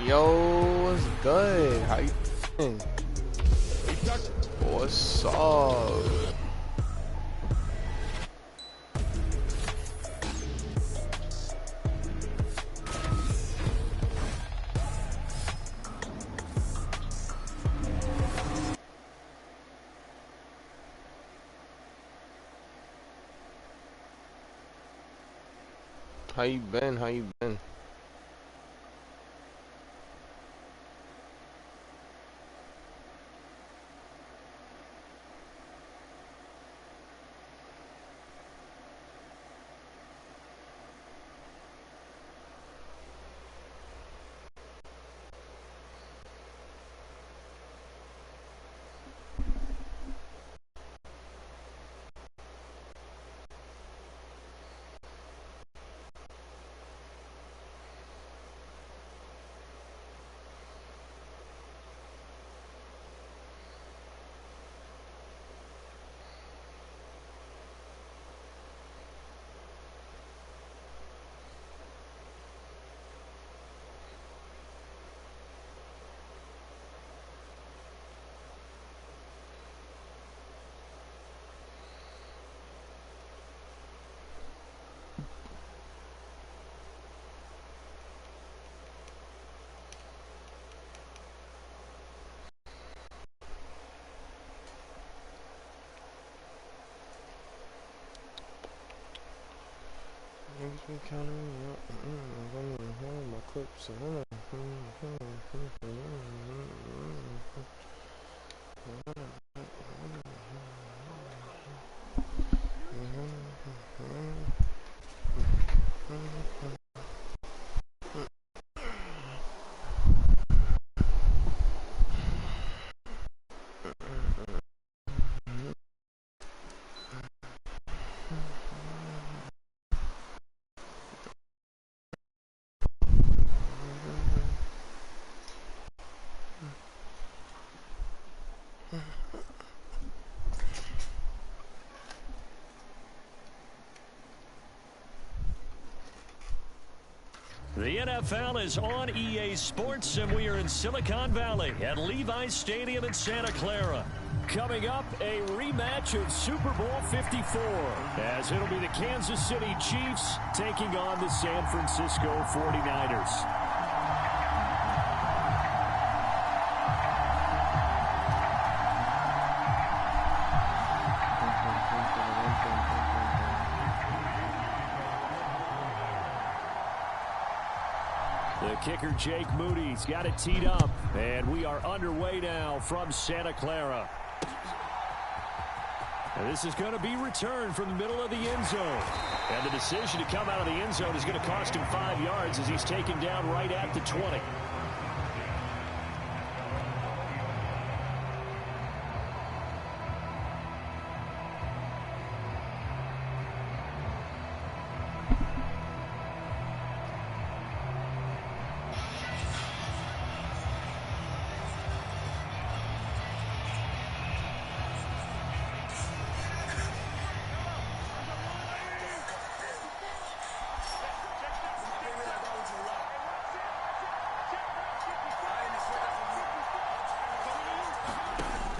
Yo, what's good? How you doing? What's up? How you been? How you been? My clips. The NFL is on EA Sports, and we are in Silicon Valley at Levi's Stadium in Santa Clara. Coming up, a rematch of Super Bowl 54, as it'll be the Kansas City Chiefs taking on the San Francisco 49ers. The kicker, Jake Moody's got it teed up, and we are underway now from Santa Clara. And this is going to be returned from the middle of the end zone. And the decision to come out of the end zone is going to cost him 5 yards as he's taken down right at the 20.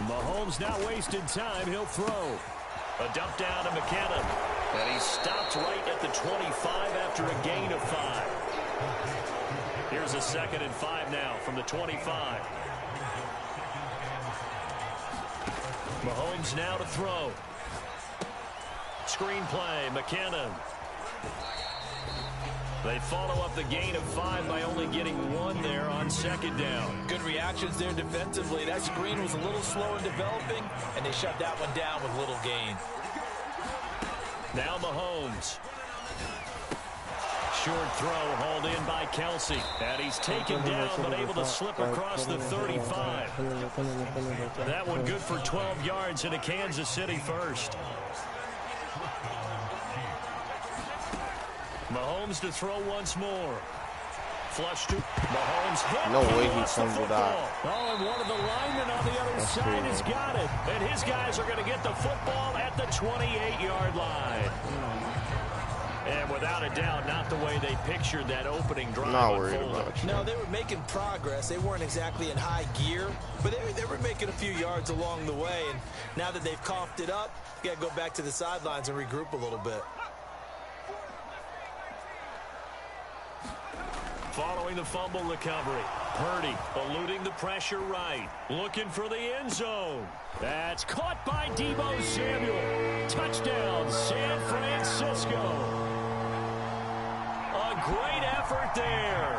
Mahomes not wasting time. He'll throw. A dump down to McKinnon. And he stopped right at the 25 after a gain of 5. Here's a 2nd and 5 now from the 25. Mahomes now to throw. Screen play, McKinnon. They follow up the gain of 5 by only getting 1 there on 2nd down. Good reactions there defensively. That screen was a little slow in developing, and they shut that one down with little gain. Now Mahomes. Short throw hauled in by Kelsey. And he's taken down but able to slip across the 35. That one good for 12 yards into Kansas City first. Mahomes to throw once more. Flush to Mahomes. Hit. No way he fumbled out. Oh, and one of the linemen on the other side has got it. And his guys are going to get the football at the 28-yard line. And without a doubt, not the way they pictured that opening drive. Not worried about you. No, they were making progress. They weren't exactly in high gear, but they were making a few yards along the way. And now that they've coughed it up, you got to go back to the sidelines and regroup a little bit. Following the fumble recovery, Purdy eluding the pressure right, looking for the end zone. That's caught by Deebo Samuel. Touchdown, San Francisco. A great effort there.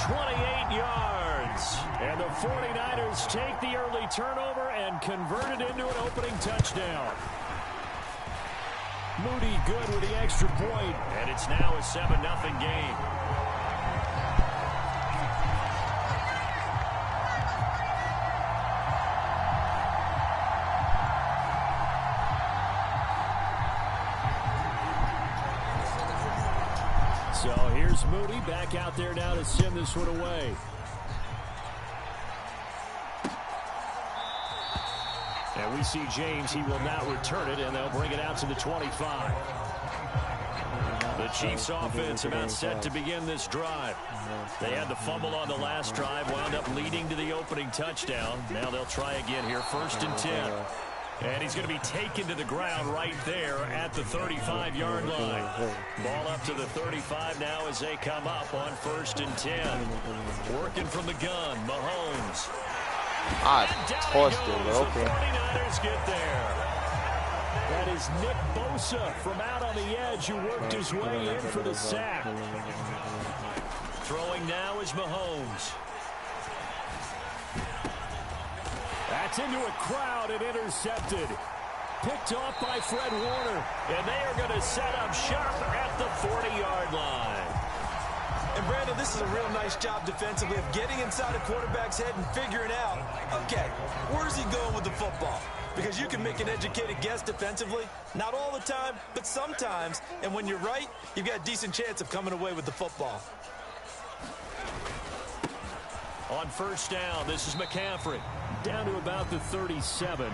28 yards. And the 49ers take the early turnover and convert it into an opening touchdown. Moody good with the extra point, and it's now a 7-0 game. So here's Moody back out there now to send this one away. And we see James. He will not return it, and they'll bring it out to the 25. The Chiefs offense about set to begin this drive. They had the fumble on the last drive, wound up leading to the opening touchdown. Now they'll try again here, 1st and 10. And he's going to be taken to the ground right there at the 35-yard line. Ball up to the 35 now as they come up on 1st and 10. Working from the gun, Mahomes. I tossed it, but okay. The 49ers get there. That is Nick Bosa from out on the edge who worked his way in for the sack. Throwing now is Mahomes. That's into a crowd and intercepted. Picked off by Fred Warner. And they are going to set up shop at the 40-yard line. And Brandon, this is a real nice job defensively of getting inside a quarterback's head and figuring out, okay, where's he going with the football? Because you can make an educated guess defensively. Not all the time, but sometimes. And when you're right, you've got a decent chance of coming away with the football. On 1st down, this is McCaffrey. Down to about the 37.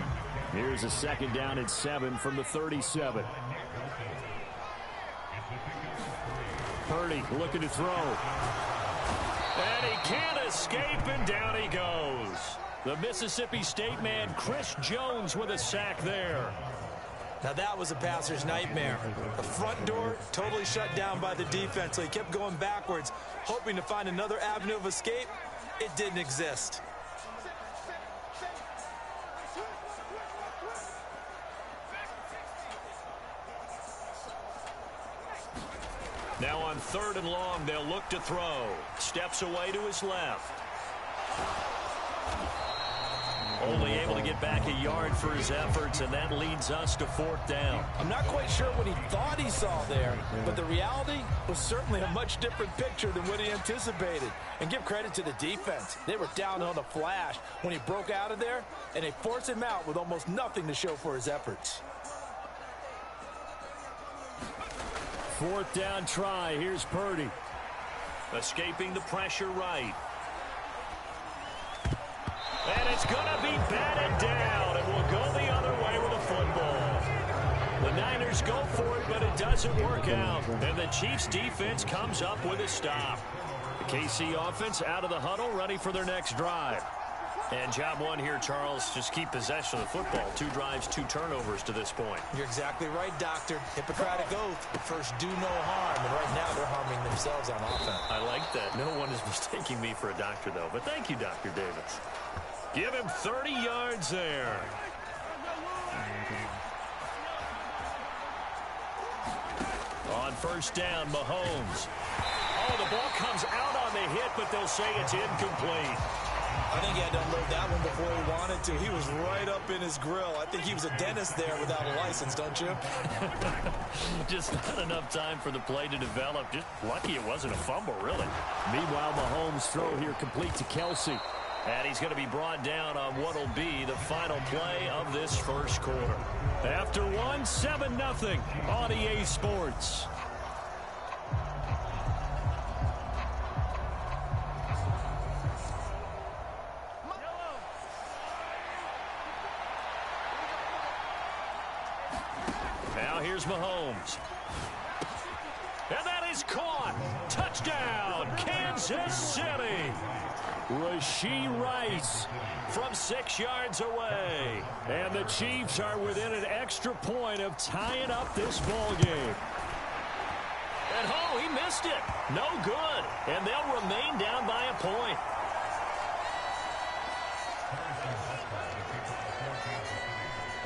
Here's a 2nd down and 7 from the 37. Purdy looking to throw. And he can't escape, and down he goes. The Mississippi State man, Chris Jones, with a sack there. Now that was a passer's nightmare. The front door totally shut down by the defense, so he kept going backwards, hoping to find another avenue of escape. It didn't exist. Now on 3rd and long, they'll look to throw. Steps away to his left. Only able to get back a yard for his efforts, and that leads us to 4th down. I'm not quite sure what he thought he saw there, but the reality was certainly a much different picture than what he anticipated. And give credit to the defense. They were down on the flash when he broke out of there, and they forced him out with almost nothing to show for his efforts. 4th down try. Here's Purdy. Escaping the pressure right. And it's going to be batted down, and we'll go the other way with a football. The Niners go for it, but it doesn't work out. And the Chiefs defense comes up with a stop. The KC offense out of the huddle, ready for their next drive. And job one here, Charles, just keep possession of the football. 2 drives, 2 turnovers to this point. You're exactly right, Doctor. Hippocratic oath. First, do no harm. And right now, they're harming themselves on offense. I like that. No one is mistaking me for a doctor, though. But thank you, Dr. Davis. Give him 30 yards there. On 1st down, Mahomes. Oh, the ball comes out on the hit, but they'll say it's incomplete. I think he had to unload that one before he wanted to. He was right up in his grill. I think he was a dentist there without a license, don't you? Just not enough time for the play to develop. Just lucky it wasn't a fumble, really. Meanwhile, Mahomes' throw here complete to Kelsey. And he's going to be brought down on what will be the final play of this first quarter. After one, 7-0 on EA Sports. Now here's Mahomes. is caught. Touchdown, Kansas City. Rashee Rice from 6 yards away. And the Chiefs are within an extra point of tying up this ball game. And oh, he missed it. No good. And they'll remain down by a point.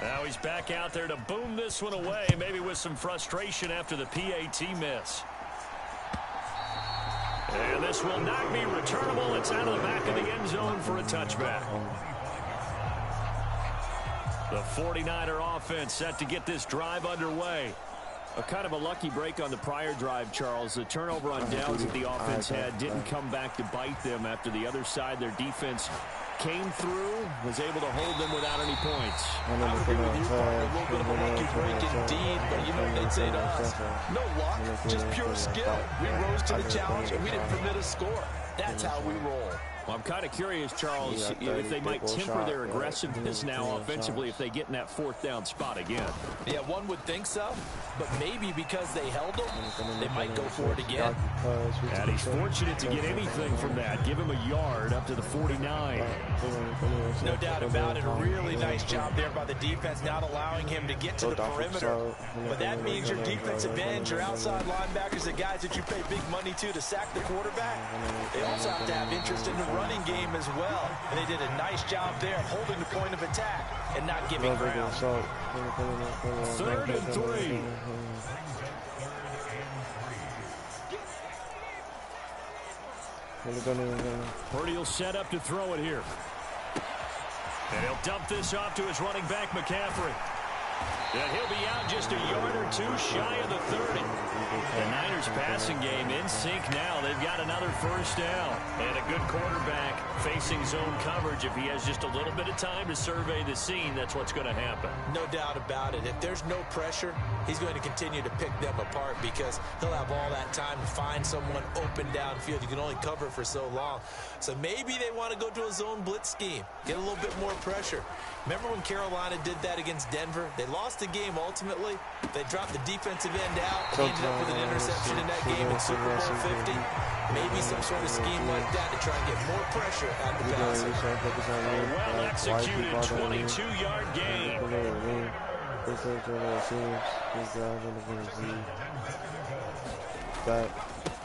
Now he's back out there to boom this one away, maybe with some frustration after the PAT miss. And this will not be returnable. It's out of the back of the end zone for a touchback. The 49er offense set to get this drive underway. A kind of a lucky break on the prior drive, Charles. The turnover on downs that the offense had didn't come back to bite them after the other side. Their defense came through, was able to hold them without any points. I would agree with you, partner. A little bit of a lucky break indeed, but you know what they'd say to us? No luck, just pure skill. We rose to the challenge, and we didn't permit a score. That's how we roll. Well, I'm kind of curious, Charles, if they might temper their aggressiveness now offensively if they get in that 4th down spot again. Yeah, one would think so, but maybe because they held them, they might go for it again. And he's fortunate to get anything from that. Give him a yard up to the 49. No doubt about it. A really nice job there by the defense, not allowing him to get to the perimeter. But that means your defensive ends, your outside linebackers, the guys that you pay big money to sack the quarterback, they also have to have interest in the running game as well. And they did a nice job there holding the point of attack and not giving ground. 3rd and 3. Purdy will set up to throw it here. And he'll dump this off to his running back, McCaffrey. And he'll be out just a yard or two shy of the 30. The Niners passing game in sync now. They've got another 1st down. And a good quarterback facing zone coverage. If he has just a little bit of time to survey the scene, that's what's going to happen. No doubt about it. If there's no pressure, he's going to continue to pick them apart because he'll have all that time to find someone open downfield. You can only cover for so long. So maybe they want to go to a zone blitz scheme, get a little bit more pressure. Remember when Carolina did that against Denver? They lost the game ultimately. They dropped the defensive end out. He ended up with an interception in that game in Super Bowl 50. Maybe some sort of scheme like that to try and get more pressure at the passer. A well-executed 22-yard gain.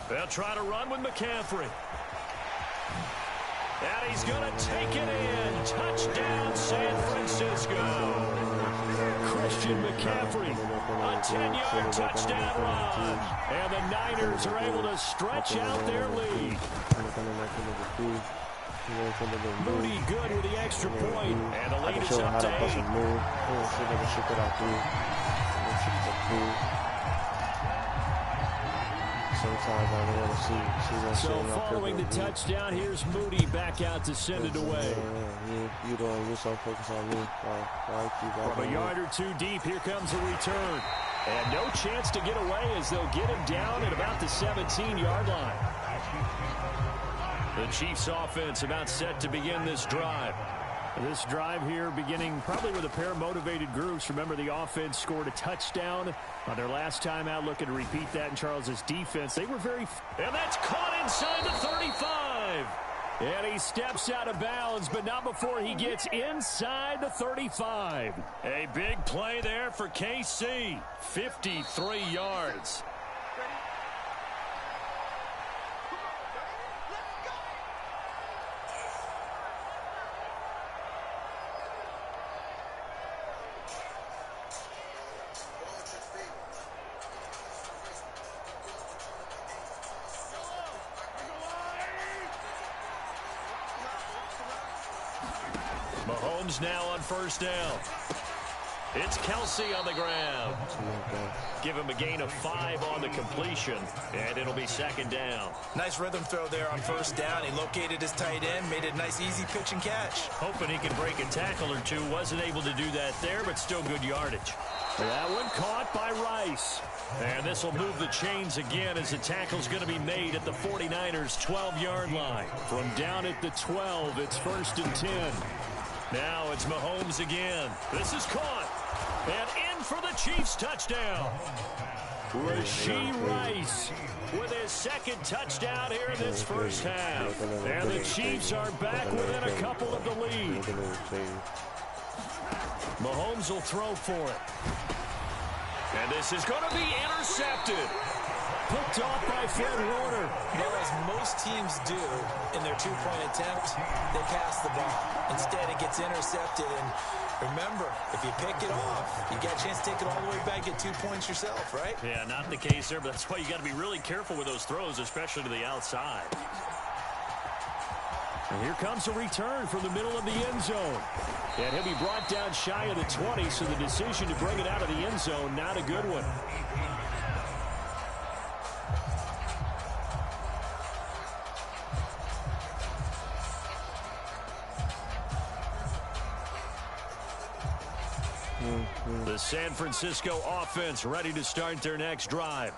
They'll try to run with McCaffrey. And he's going to take it in. Touchdown, San Francisco. Christian McCaffrey, a 10-yard touchdown run. And the Niners are able to stretch out their lead. Moody good with the extra point. And the lead is up to 8. So following the touchdown, here's Moody back out to send it away. From a yard or two deep, here comes a return. And no chance to get away as they'll get him down at about the 17-yard line. The Chiefs offense about set to begin this drive. This drive here beginning probably with a pair of motivated groups. Remember, the offense scored a touchdown on their last time out. Looking to repeat that in Charles's defense. They were very... And that's caught inside the 35. And he steps out of bounds, but not before he gets inside the 35. A big play there for KC. 53 yards. Mahomes now on 1st down. It's Kelsey on the ground. Give him a gain of 5 on the completion, and it'll be 2nd down. Nice rhythm throw there on 1st down. He located his tight end, made a nice easy pitch and catch. Hoping he can break a tackle or two. Wasn't able to do that there, but still good yardage. That one caught by Rice. And this will move the chains again as the tackle's going to be made at the 49ers' 12-yard line. From down at the 12, it's 1st and 10. Now it's Mahomes again. This is caught. And in for the Chiefs touchdown. Rashee Rice with his second touchdown here in this first half. And the Chiefs are back within a couple of the lead. Mahomes will throw for it. And this is going to be intercepted. Picked off by Fred Warner. Well, as most teams do in their two-point attempt, they pass the ball. Instead, it gets intercepted. And remember, if you pick it off, you get a chance to take it all the way back, get 2 points yourself, right? Yeah, not the case there, but that's why you got to be really careful with those throws, especially to the outside. And here comes a return from the middle of the end zone. And he'll be brought down shy of the 20, so the decision to bring it out of the end zone, not a good one. The San Francisco offense ready to start their next drive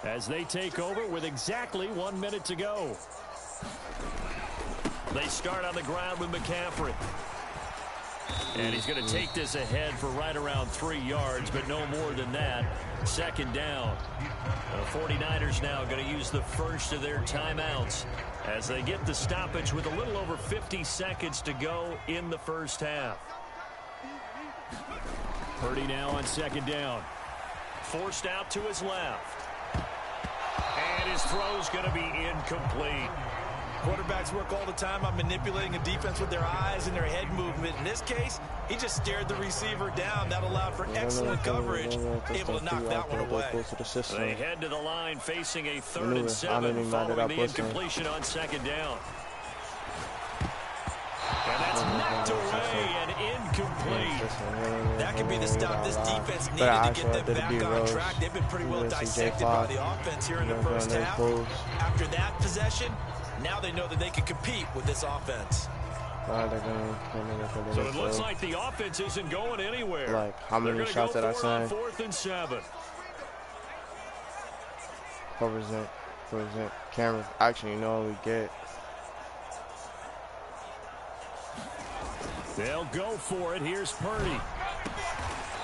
as they take over with exactly 1 minute to go. They start on the ground with McCaffrey. And he's going to take this ahead for right around 3 yards, but no more than that. Second down. The 49ers now going to use the first of their timeouts as they get the stoppage with a little over 50 seconds to go in the first half. Purdy now on second down. Forced out to his left. And his throw's going to be incomplete. Quarterbacks work all the time on manipulating a defense with their eyes and their head movement. In this case, he just stared the receiver down. That allowed for excellent coverage, able to knock that one away. They head to the line facing a 3rd and 7 following the incompletion on second down. And that's knocked away and incomplete. That could be the stop this defense needed to get them back on track. They've been pretty well dissected by the offense here in the first half. After that possession, now they know that they can compete with this offense. So it looks like the offense isn't going anywhere. Like, how many shots did I say? 4th and 7. 4%. Cameras. Actually, you know what we get. They'll go for it. Here's Purdy.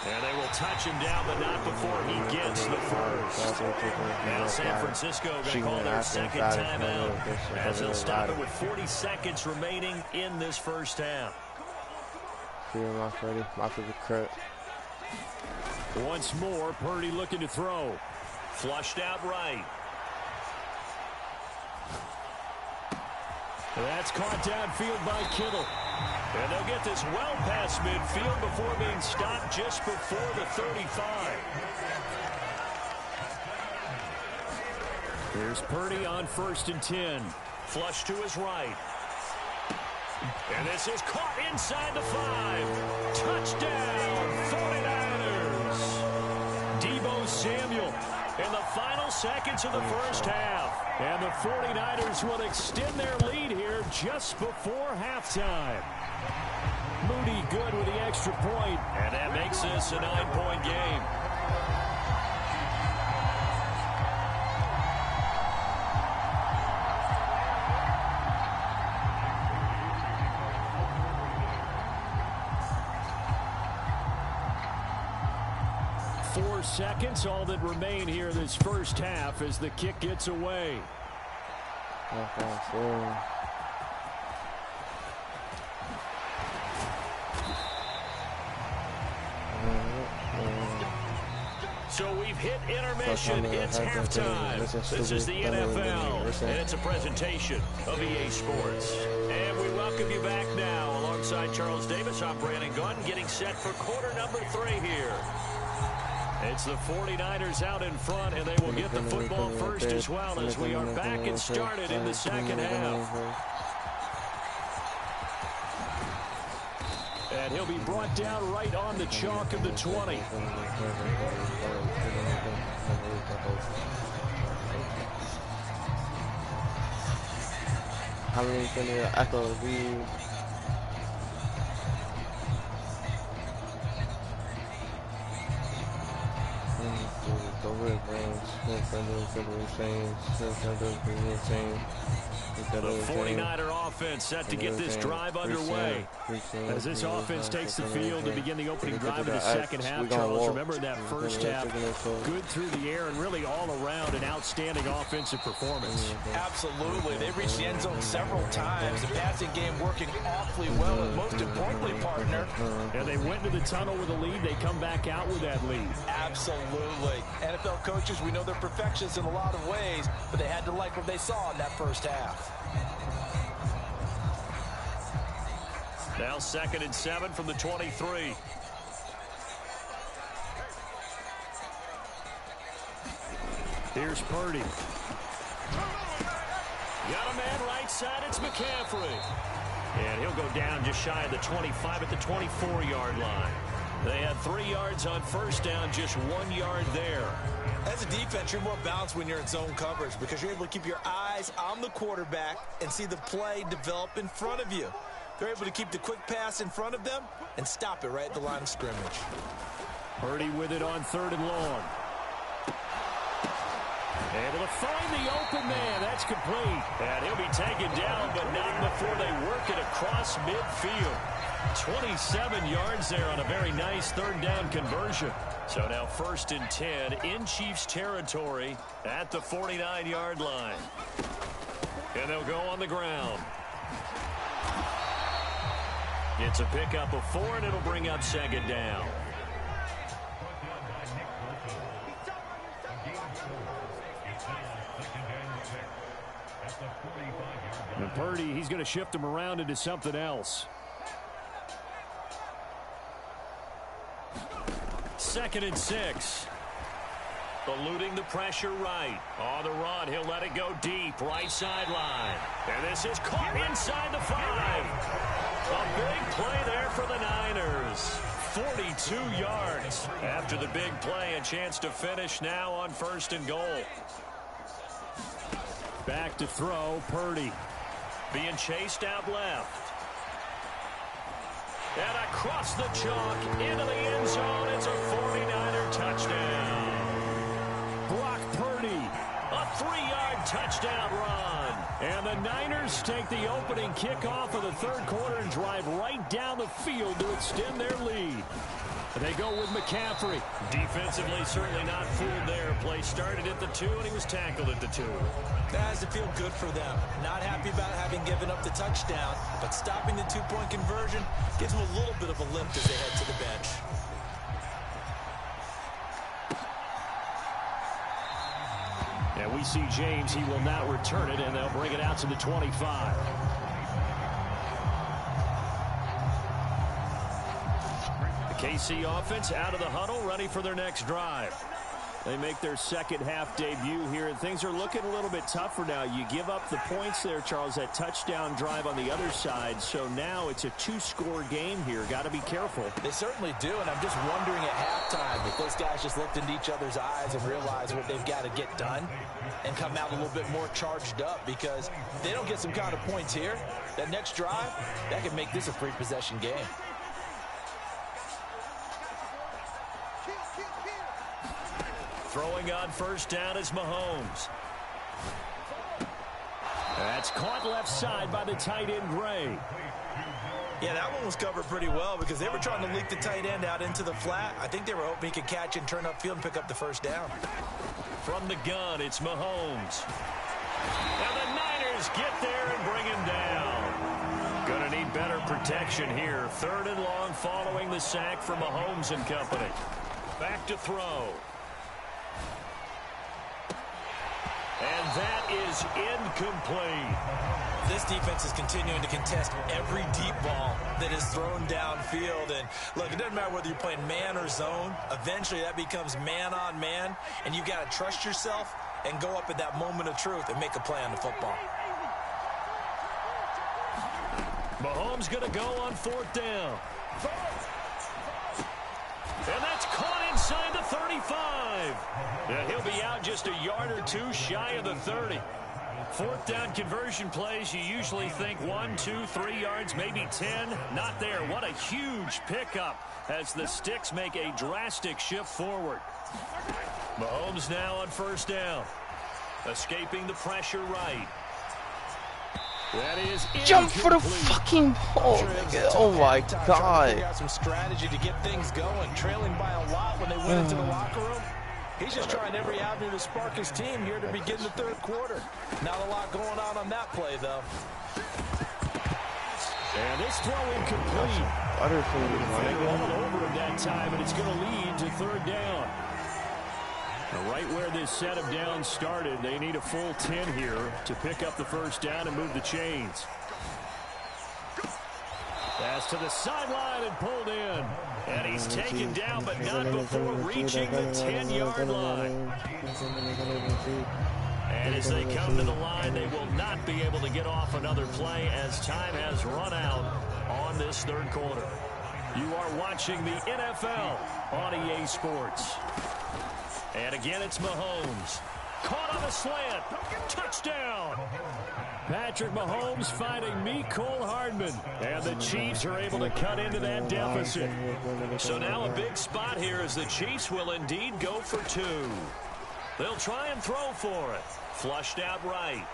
And they will touch him down, but not before he gets the first. Now San Francisco going to call their second timeout as they'll stop it with 40 seconds remaining in this first half. My favorite cut. Once more, Purdy looking to throw. Flushed out right. That's caught downfield by Kittle. And they'll get this well past midfield before being stopped just before the 35. Here's Purdy on 1st and 10. Flush to his right. And this is caught inside the 5. Touchdown, 49ers. Deebo Samuel in the final seconds of the first half. And the 49ers will extend their lead here just before halftime. Moody good with the extra point, and that makes this a 9-point game. Four seconds, all that remain here this first half as the kick gets away. So we've hit intermission. It's halftime. This is the NFL, and it's a presentation of EA Sports. And we welcome you back now alongside Charles Davis. I'm Brandon Gordon getting set for quarter number 3 here. It's the 49ers out in front, and they will get the football first as well as we are back and started in the second half. And he'll be brought down right on the chalk of the 20. How many can you echo be? The 49er offense set to get this drive underway. As this offense takes the field to begin the opening drive of the second half, Charles, remember that first half, good through the air and really all around an outstanding offensive performance. Absolutely. They reached the end zone several times. The passing game working awfully well, and most importantly, partner. And they went to the tunnel with a lead. They come back out with that lead. Absolutely. NFL coaches, we know they're perfectionists in a lot of ways, but they had to like what they saw in that first half. Now 2nd and 7 from the 23. Here's Purdy. Got a man right side. It's McCaffrey. And he'll go down just shy of the 25 at the 24-yard line. They had 3 yards on first down, just 1 yard there. As a defense, you're more balanced when you're in zone coverage because you're able to keep your eyes on the quarterback and see the play develop in front of you. They're able to keep the quick pass in front of them and stop it right at the line of scrimmage. Purdy with it on 3rd and long. Able to find the open man. That's complete. And he'll be taken down, but not before they work it across midfield. 27 yards there on a very nice 3rd down conversion. So now 1st and 10 in Chiefs territory at the 49-yard line. And they'll go on the ground. It's a pickup of 4, and it'll bring up 2nd down. And Purdy, he's going to shift him around into something else. 2nd and 6. Eluding the pressure right. On the run, he'll let it go deep. Right sideline. And this is caught inside the 5. A big play there for the Niners. 42 yards. After the big play, a chance to finish now on 1st and goal. Back to throw, Purdy. Being chased out left. And across the chalk into the end zone. It's a 49er touchdown. Brock Purdy, a 3-yard touchdown run. And the Niners take the opening kickoff of the 3rd quarter and drive right down the field to extend their lead. They go with McCaffrey. Defensively, certainly not fooled there. Play started at the 2, and he was tackled at the 2. That has to feel good for them. Not happy about having given up the touchdown, but stopping the 2-point conversion gives them a little bit of a lift as they head to the bench. And we see James. He will now return it, and they'll bring it out to the 25. KC offense out of the huddle, ready for their next drive. They make their second half debut here, and things are looking a little bit tougher now. You give up the points there, Charles, that touchdown drive on the other side. So now it's a 2-score game here. Got to be careful. They certainly do, and I'm just wondering at halftime if those guys just looked into each other's eyes and realized what they've got to get done and come out a little bit more charged up, because if they don't get some kind of points here, that next drive, that could make this a 3-possession game. Throwing on 1st down is Mahomes. That's caught left side by the tight end, Gray. Yeah, that one was covered pretty well because they were trying to leak the tight end out into the flat. I think they were hoping he could catch and turn upfield and pick up the 1st down. From the gun, it's Mahomes. And the Niners get there and bring him down. Gonna need better protection here. 3rd and long following the sack from Mahomes and company. Back to throw. And that is incomplete. This defense is continuing to contest every deep ball that is thrown downfield. And look, it doesn't matter whether you're playing man or zone. Eventually that becomes man on man. And you got to trust yourself and go up at that moment of truth and make a play on the football. Mahomes going to go on 4th down. And that's caught inside the 35. And he'll be out just a yard or 2 shy of the 30. 4th down conversion plays, you usually think 1, 2, 3 yards, maybe 10. Not there. What a huge pickup as the sticks make a drastic shift forward. Mahomes now on 1st down. Escaping the pressure right. That is Jump for the incomplete. fucking ball. Oh my God. Got some strategy to get things going, trailing by a lot when they went into the locker room. He's just trying every avenue to spark his team here to begin the third quarter. Not a lot going on that play, though. And this throw incomplete. They rolled over him that time, and it's going to lead to third down. Right where this set of downs started, they need a full 10 here to pick up the first down and move the chains. Pass to the sideline and pulled in. And he's taken down, but not before reaching the 10-yard line. And as they come to the line, they will not be able to get off another play as time has run out on this third quarter. You are watching the NFL on EA Sports. And again, it's Mahomes. Caught on a slant. Touchdown. Patrick Mahomes finding Mecole Hardman. And the Chiefs are able to cut into that deficit. So now a big spot here as the Chiefs will indeed go for two. They'll try and throw for it. Flushed out right.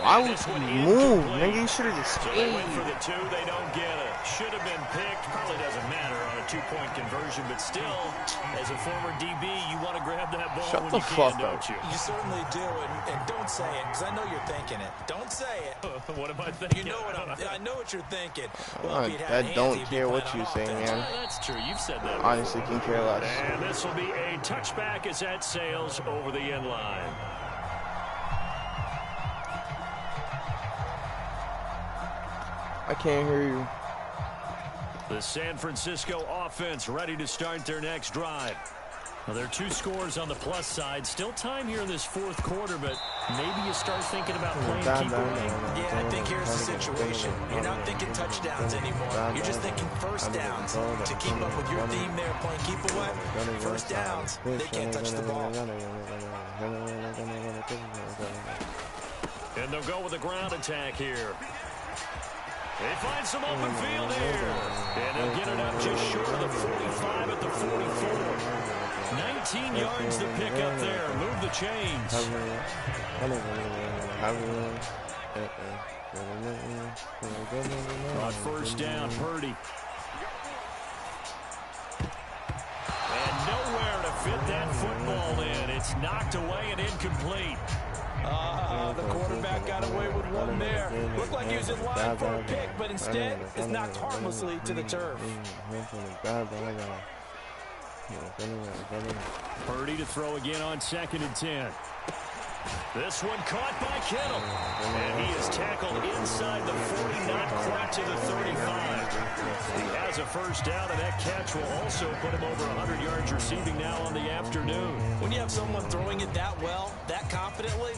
Why would you move? Nigga, you should have just So they went for the two. They don't get it. Should have been picked. Probably doesn't matter on a two-point conversion. But still, as a former DB, you want to grab that ball Shut when the you fuck can, up. don't you? You certainly do, and don't say it, because I know you're thinking it. Don't say it. What am I thinking? You know what I know what you're thinking. I don't care what you say, man. That's true. You've said that. Honestly, can care less. And this will be a touchback as that sails over the end line. I can't hear you. The San Francisco offense ready to start their next drive. Well, there are two scores on the plus side. Still time here in this fourth quarter, but maybe you start thinking about playing keep away. Yeah, I think here's the situation. You're not thinking touchdowns anymore. You're just thinking first downs. To keep up with your theme there, playing keep away, first downs, they can't touch the ball. And they'll go with a ground attack here. They find some open field here. And they'll get it up just short of the 45 at the 44. 19 yards to pick up there. Move the chains. On first down, Purdy. And nowhere to fit that football in. It's knocked away and incomplete. The quarterback got away with one there. Looked like he was in line for a pick, but instead is knocked harmlessly to the turf. Purdy to throw again on 2nd and 10. This one caught by Kittle. And he is tackled inside the 40, not quite to the 35. He has a first down, and that catch will also put him over 100 yards receiving now on the afternoon. When you have someone throwing it that well, that confidently,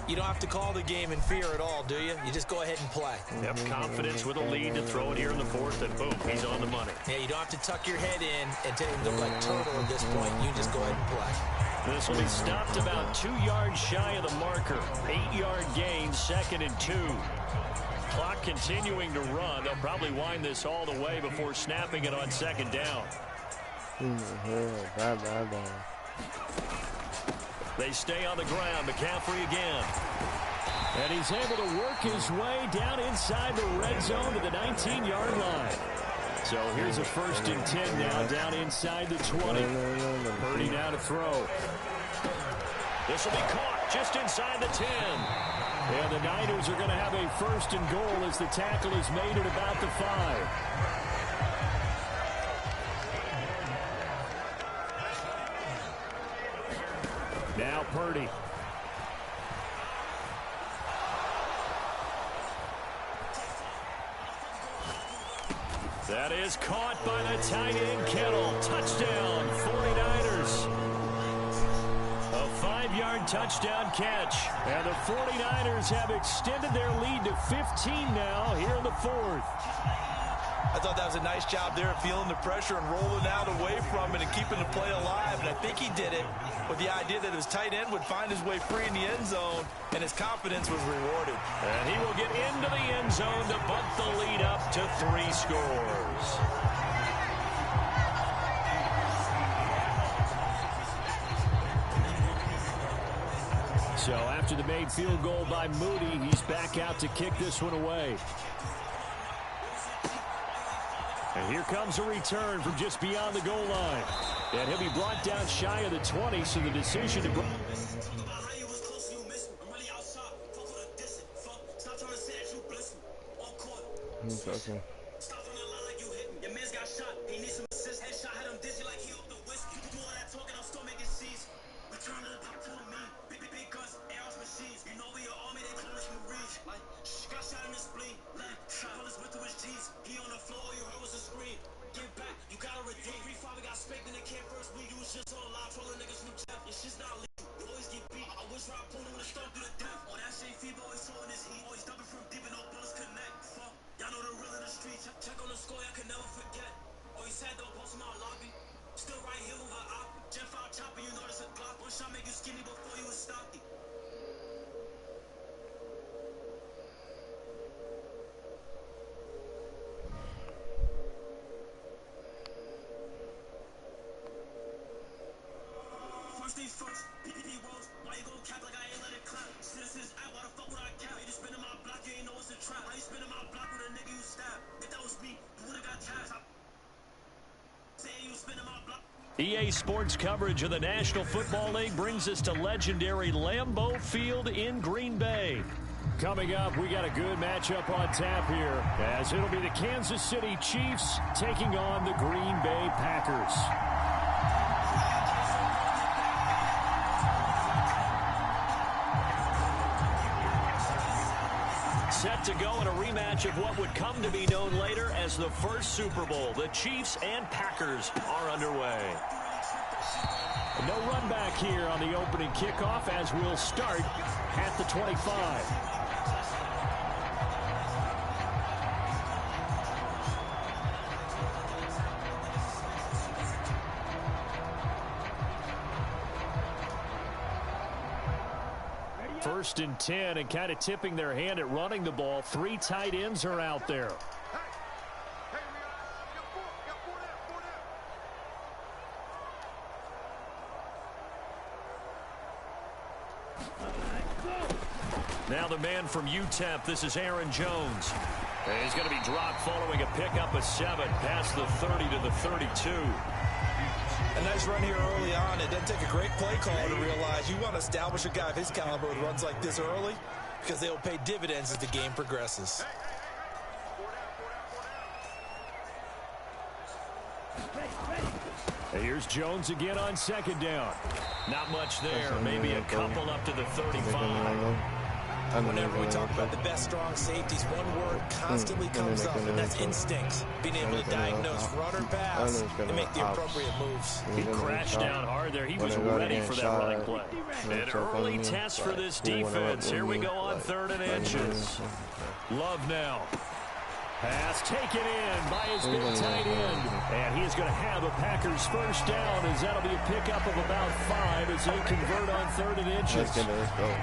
you don't have to call the game in fear at all, do you? You just go ahead and play. Yep, confidence with a lead to throw it here in the fourth, and boom, he's on the money. Yeah, you don't have to tuck your head in and take him look like turtle at this point. You just go ahead and play. This will be stopped about 2 yards shy of the marker. 8-yard gain, 2nd and 2. Clock continuing to run. They'll probably wind this all the way before snapping it on 2nd down. They stay on the ground. McCaffrey again. And he's able to work his way down inside the red zone to the 19-yard line. So here's a 1st and 10 now down inside the 20. Purdy now to throw. This will be caught just inside the 10. And the Niners are going to have a 1st and goal as the tackle is made at about the 5. Now Purdy. That is caught by the tight end Kittle. Touchdown, 49ers. A 5-yard touchdown catch. And the 49ers have extended their lead to 15 now here in the fourth. I thought that was a nice job there, feeling the pressure and rolling out away from it and keeping the play alive. And I think he did it with the idea that his tight end would find his way free in the end zone, and his confidence was rewarded. And he will get into the end zone to bump the lead up to 3 scores. So after the made field goal by Moody, he's back out to kick this one away. And here comes a return from just beyond the goal line. And he'll be brought down shy of the 20, so the decision to go. Okay. EA Sports coverage of the National Football League brings us to legendary Lambeau Field in Green Bay. Coming up, we got a good matchup on tap here, as it'll be the Kansas City Chiefs taking on the Green Bay Packers. Set to go in a rematch of what would come to be known later as the first Super Bowl. The Chiefs and Packers are underway. No run back here on the opening kickoff as we'll start at the 25. First and 10, and kind of tipping their hand at running the ball. 3 tight ends are out there. Now the man from UTEP, this is Aaron Jones. And he's going to be dropped following a pickup of 7 past the 30 to the 32. A nice run here early on. It doesn't take a great play caller to realize you want to establish a guy of his caliber who runs like this early, because they'll pay dividends as the game progresses. Here's Jones again on second down. Not much there. Maybe a couple up to the 35. Whenever we talk about the best strong safeties, one word constantly comes up, and that's instincts. Being able to diagnose run or pass and make the appropriate moves. He crashed down hard there. He was ready for that running play. An early test for this defense. Here we go on 3rd and inches. Love now. Pass taken in by his big tight end. And he is going to have a Packers first down, as that'll be a pickup of about 5 as they convert on 3rd and inches. Let's go.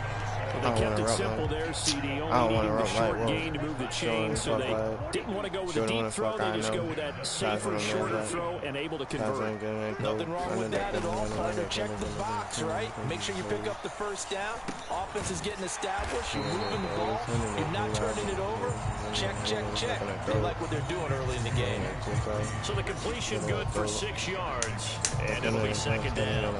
Well, they kept it simple there, CD. Only needing the short gain to move the chain, so they didn't want to go with a deep throw. They just go with that safer, shorter throw and able to convert. Nothing wrong with that at all. Partner, check the box, right? Make sure you pick up the first down. Offense is getting established. You're moving the ball. You're not turning it over. Check, check, check. They like what they're doing early in the game. So the completion good for 6 yards. And it'll be second down.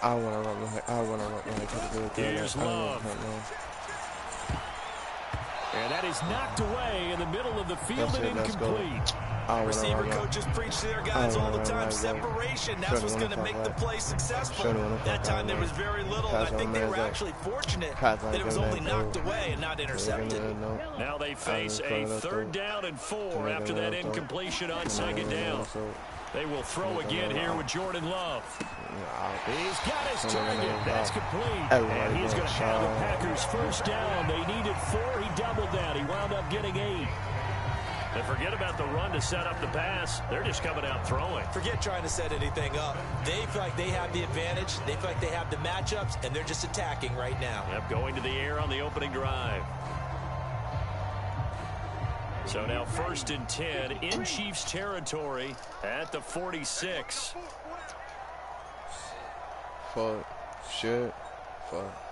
I want to run. Here's Love. And that is knocked away in the middle of the field and incomplete. Receiver coaches preach to their guys all the time. Separation, that's what's going to make the play successful. That time there was very little, and I think they were actually fortunate that it was only knocked away and not intercepted. Now they face a 3rd down and 4 after that incompletion on 2nd down. They will throw again here with Jordan Love. He's got his target. That's complete. And he's going to have the Packers first down. They needed 4. He doubled that. He wound up getting 8. And forget about the run to set up the pass. They're just coming out throwing. Forget trying to set anything up. They feel like they have the advantage. They feel like they have the matchups, and they're just attacking right now. Yep, going to the air on the opening drive. So now 1st and 10 in Chiefs territory at the 46. Fuck. Shit. Fuck.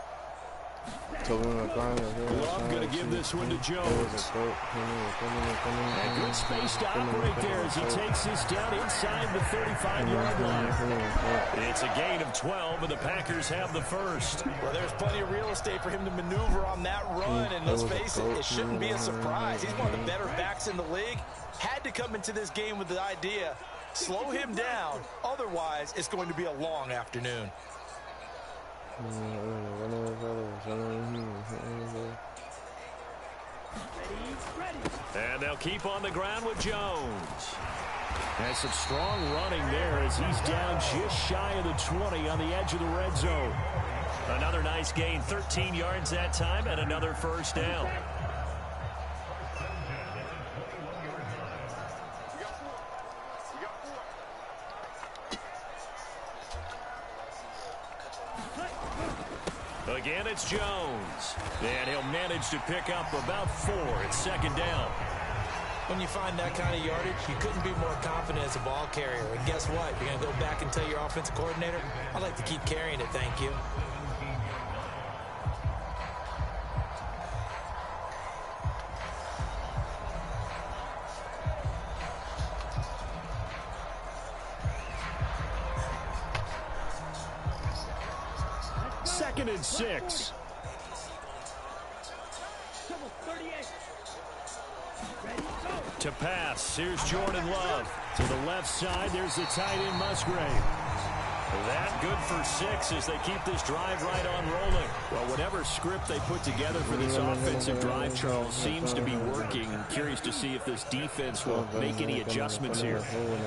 Love going to give this one to Jones. And good space to operate there as he takes this down inside the 35-yard line. It's a gain of 12, and the Packers have the first. Well, there's plenty of real estate for him to maneuver on that run, and let's face it, it shouldn't be a surprise. He's one of the better backs in the league. Had to come into this game with the idea, slow him down, otherwise it's going to be a long afternoon. And they'll keep on the ground with Jones. And some strong running there as he's down just shy of the 20 on the edge of the red zone. Another nice gain, 13 yards that time, and another first down. Again, it's Jones. And he'll manage to pick up about 4 at 2nd down. When you find that kind of yardage, you couldn't be more confident as a ball carrier. And guess what? You're going to go back and tell your offensive coordinator, I'd like to keep carrying it, thank you. Second and 6. To pass, here's Jordan Love. To the left side, there's the tight end Musgrave. That good for 6 as they keep this drive right on rolling. Well, whatever script they put together for this offensive drive, Charles, seems to be working. I'm curious to see if this defense will make any adjustments here.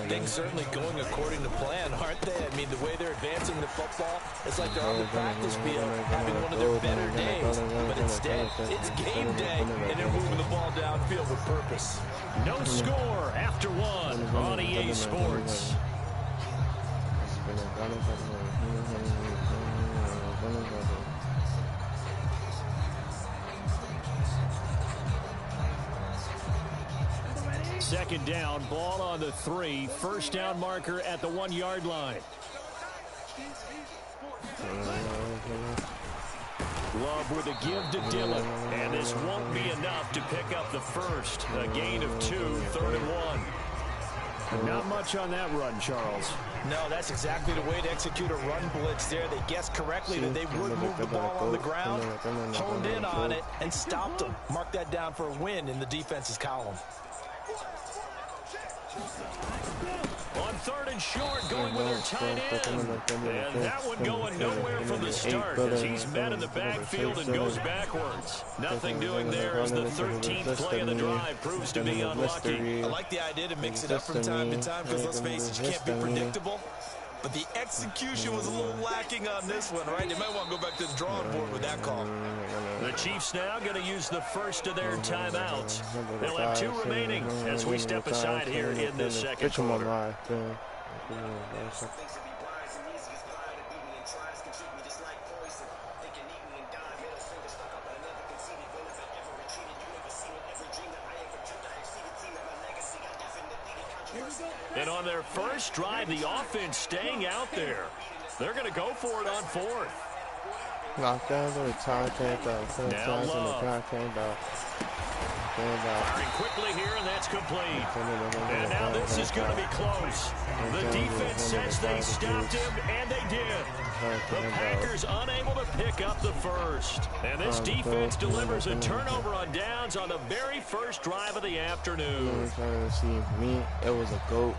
Things certainly going according to plan, aren't they? I mean, the way they're advancing the football, it's like they're on the practice field having one of their better days. But instead, it's game day, and they're moving the ball downfield with purpose. No score after 1 on EA Sports. Second down, ball on the 3. First down marker at the 1-yard line. Love with a give to Dillon. And this won't be enough to pick up the first. A gain of 2, 3rd and 1. Not much on that run, Charles. No, that's exactly the way to execute a run blitz there. They guessed correctly that they would move the ball on the ground, honed in on it, and stopped them. Mark that down for a win in the defense's column. On 3rd and short, going with their tight end. And that one going nowhere from the start as he's met in the backfield and goes backwards. Nothing doing there as the 13th play of the drive proves to be unlucky. I like the idea to mix it up from time to time because, let's face it, you can't be predictable. But the execution was a little lacking on this one, right? They might want to go back to the drawing board with that call. The Chiefs now going to use the first of their timeouts. They'll have 2 remaining as we step aside here in this second quarter. And on their first drive, the offense staying out there. They're going to go for it on 4th. Now Love. Firing quickly here, and that's complete. And now this is going to be close. The defense says they stopped him, and they did. The Packers unable to pick up the first. And this defense delivers a turnover on downs on the very first drive of the afternoon. Me, it was a goat.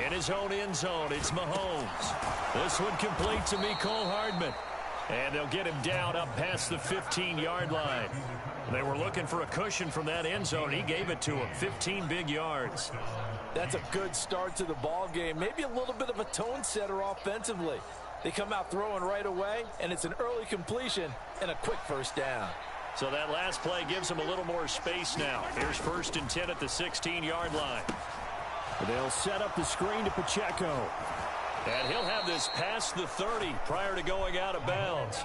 In his own end zone, it's Mahomes. This one complete to Mecole Hardman. And they'll get him down up past the 15-yard line. They were looking for a cushion from that end zone. He gave it to him, 15 big yards. That's a good start to the ball game. Maybe a little bit of a tone setter offensively. They come out throwing right away, and it's an early completion and a quick first down. So that last play gives him a little more space now. Here's 1st and 10 at the 16-yard line. They'll set up the screen to Pacheco. And he'll have this past the 30 prior to going out of bounds.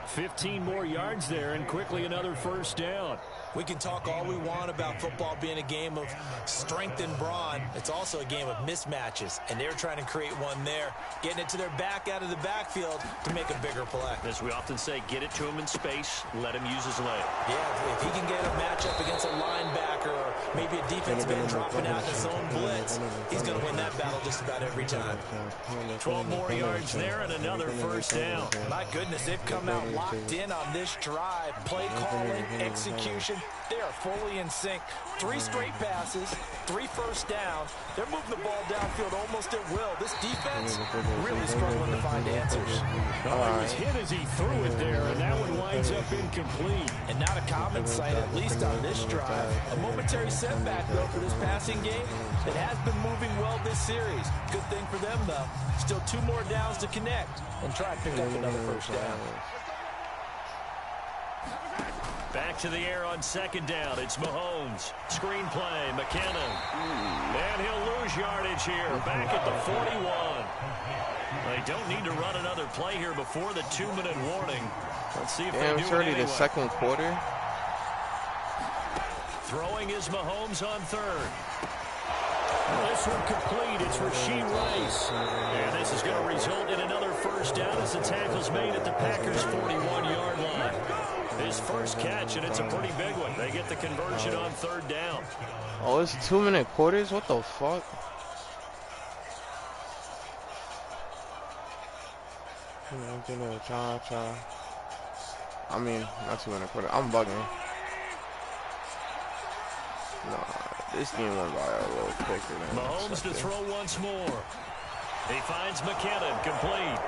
15 more yards there, and quickly another 1st down. We can talk all we want about football being a game of strength and brawn. It's also a game of mismatches, and they're trying to create one there, getting it to their back out of the backfield to make a bigger play. As we often say, get it to him in space, let him use his leg. Yeah, if he can get a matchup against a linebacker or maybe a defensive end dropping out in his own blitz, he's going to win that battle just about every time. 12 more yards there and another 1st down. My goodness, they've come out locked in on this drive. Play calling, execution, they are fully in sync. 3 straight passes, 3 1st downs. They're moving the ball downfield almost at will. This defense really struggling to find answers. Oh, he was hit as he threw it there, and that one winds up incomplete. And not a common sight, at least on this drive. A momentary setback, though, for this passing game. It has been moving well this series. Good thing for them, though. Still 2 more downs to connect and try and pick up another 1st down. Back to the air on 2nd down. It's Mahomes. Screen play, McKinnon. And he'll lose yardage here. Back at the 41. They don't need to run another play here before the 2-minute warning. Let's see if they do it's already anyway. the 2nd quarter. Throwing is Mahomes on 3rd. This one complete. It's Rashee Rice. And this is going to result in another 1st down as the tackle's made at the Packers' 41-yard line. His 1st catch, and it's a pretty big one. They get the conversion on 3rd down. Oh, it's 2-minute quarters? What the fuck? I mean, not 2-minute quarter. I'm bugging. Nah, this game went by a little quicker than Mahomes to throw once more. He finds McKinnon, complete.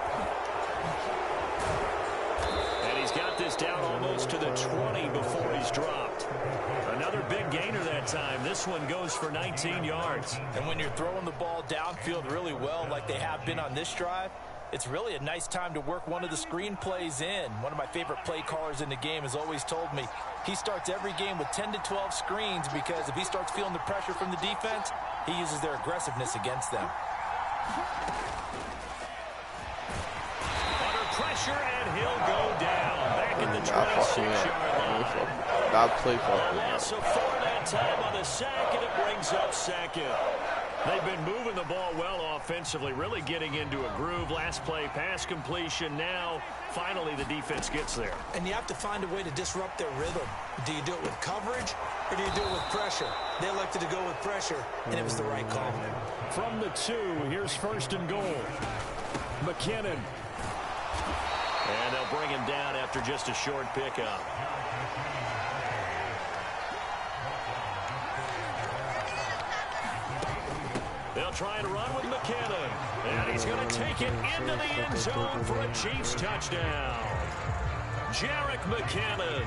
And he's got this down almost to the 20 before he's dropped. Another big gainer that time. This one goes for 19 yards. And when you're throwing the ball downfield really well like they have been on this drive, it's really a nice time to work one of the screen plays in. One of my favorite play callers in the game has always told me he starts every game with 10 to 12 screens because if he starts feeling the pressure from the defense, he uses their aggressiveness against them. Under pressure, and he'll go down. Back at the 26-yard line. That play fucking. Loss of 4 that time on the sack, and it brings up 2nd. They've been moving the ball well offensively, really getting into a groove. Last play, pass completion. Now, finally, the defense gets there. And you have to find a way to disrupt their rhythm. Do you do it with coverage, or do you do it with pressure? They elected to go with pressure, and it was the right call. From the 2, here's 1st and goal. McKinnon. And they'll bring him down after just a short pickup. They'll try and run with McKinnon. And he's going to take it into the end zone for a Chiefs touchdown. Jerick McKinnon.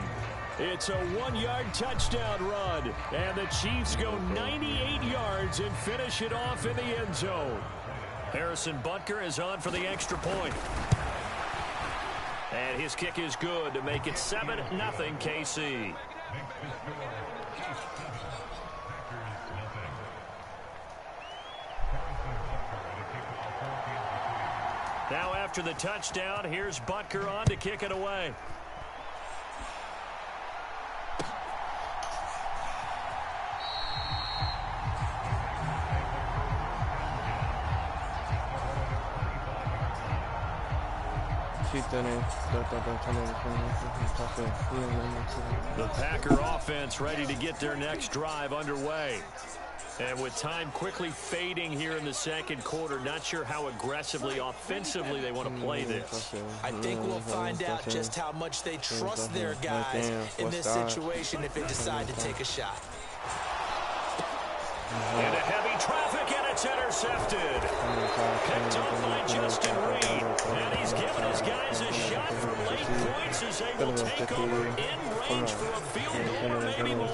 It's a 1-yard touchdown run. And the Chiefs go 98 yards and finish it off in the end zone. Harrison Butker is on for the extra point. And his kick is good to make it 7-0 KC. Now after the touchdown, here's Butker on to kick it away. The Packer offense ready to get their next drive underway. And with time quickly fading here in the 2nd quarter, not sure how aggressively, offensively they want to play this. I think we'll find out just how much they trust their guys in this situation if they decide to take a shot. Into heavy traffic, and it's intercepted. Picked up by Justin Reed. And he's given his guys a shot for late points as they will take over in range for a field goal or maybe more.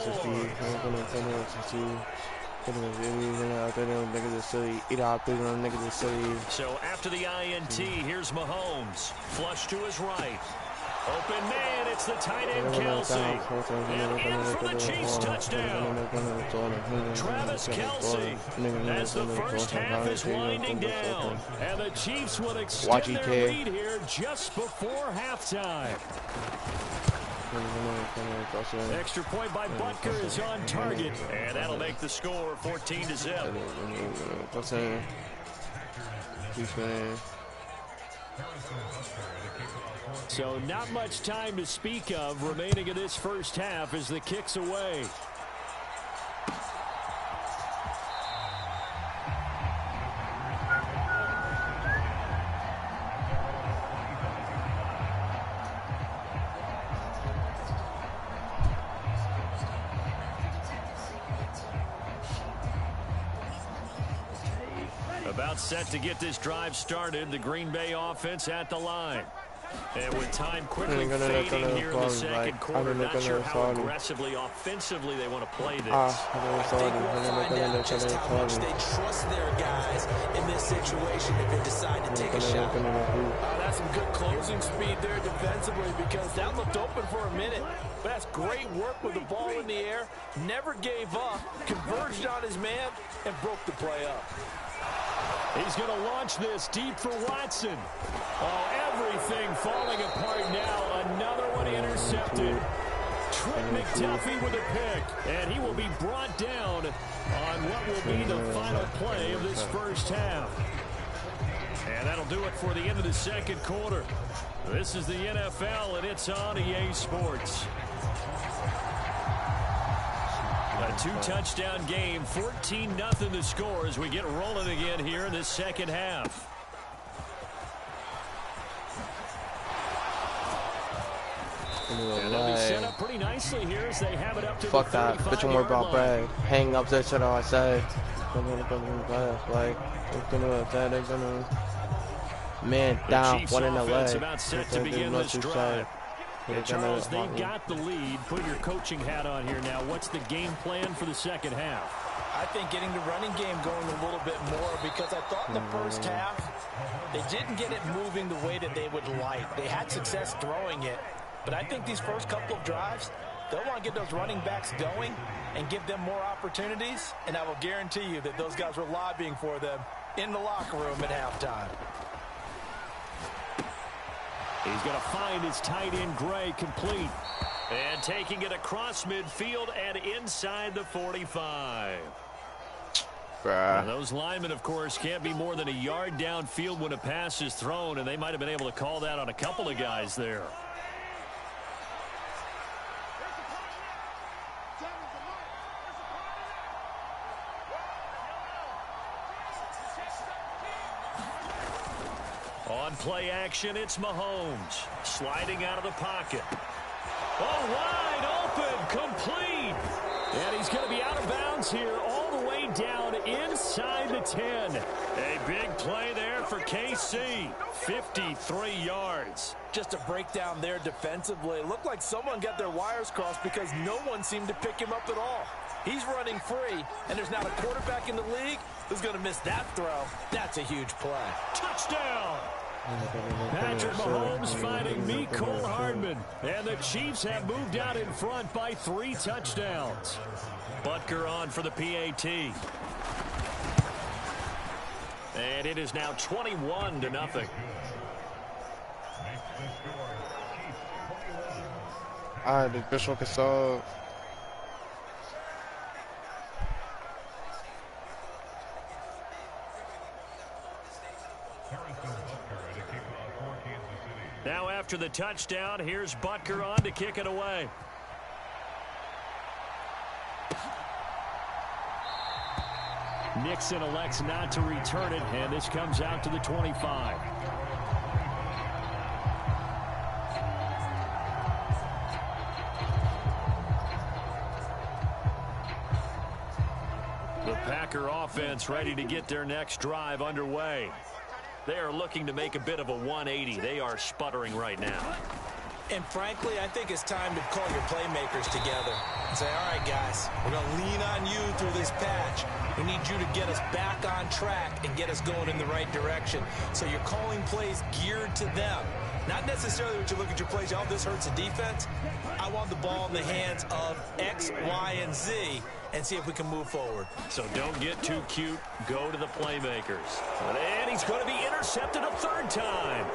So after the INT, here's Mahomes. Flush to his right. Open man, it's the tight end Kelsey. And in for the Chiefs touchdown. Travis Kelsey, as the first half is winding down. And the Chiefs will extend their lead here just before halftime. Extra point by Butker is on target. And that'll make the score 14-0. So not much time to speak of remaining in this first half as the kick's away. About set to get this drive started, the Green Bay offense at the line. And with time quickly fading here in the second quarter, not sure how aggressively, offensively they want to play this. I think we'll find out just how much they trust their guys in this situation if they decide to take a shot. That's some good closing speed there defensively because that looked open for a minute. But that's great work with the ball in the air. Never gave up, converged on his man, and broke the play up. He's going to launch this deep for Watson. Oh, everything falling apart now. Another one intercepted. Trent McDuffie with a pick. And he will be brought down on what will be the final play of this first half. And that'll do it for the end of the second quarter. This is the NFL, and it's on EA Sports. A two-touchdown game, 14-0 the score as we get rolling again here in this second half. And they'll be set up pretty nicely here as they have it up to fuck the 35-yard that. Bitch, more about line. Brad. Hang up that shit I say. Like, man down, one in the leg. About set to begin this drive. And Charles, they got the lead. Put your coaching hat on here now. What's the game plan for the second half? I think getting the running game going a little bit more because I thought in the first half they didn't get it moving the way that they would like. They had success throwing it, but I think these first couple of drives, they'll want to get those running backs going and give them more opportunities, and I will guarantee you that those guys were lobbying for them in the locker room at halftime. He's going to find his tight end Gray complete. And taking it across midfield and inside the 45. Now, those linemen, of course, can't be more than a yard downfield when a pass is thrown, and they might have been able to call that on a couple of guys there. On play action, it's Mahomes. Sliding out of the pocket. Oh, wide open, complete. And he's going to be out of bounds here all the way down inside the 10. A big play there for KC. 53 yards. Just a breakdown there defensively. It looked like someone got their wires crossed because no one seemed to pick him up at all. He's running free, and there's not a quarterback in the league who's going to miss that throw. That's a huge play. Touchdown. Patrick Mahomes finding Mecole Hardman. And the Chiefs have moved out in front by 3 touchdowns. Butker on for the PAT. And it is now 21-0. The Bishop is so. Now after the touchdown, here's Butker on to kick it away. Nixon elects not to return it, and this comes out to the 25. The Packer offense ready to get their next drive underway. They are looking to make a bit of a 180. They are sputtering right now. And frankly, I think it's time to call your playmakers together and say, all right, guys, we're going to lean on you through this patch. We need you to get us back on track and get us going in the right direction. So you're calling plays geared to them. Not necessarily what you look at your plays, oh, this hurts the defense. I want the ball in the hands of X, Y, and Z and see if we can move forward. So don't get too cute. Go to the playmakers. And he's going to be intercepted a third time.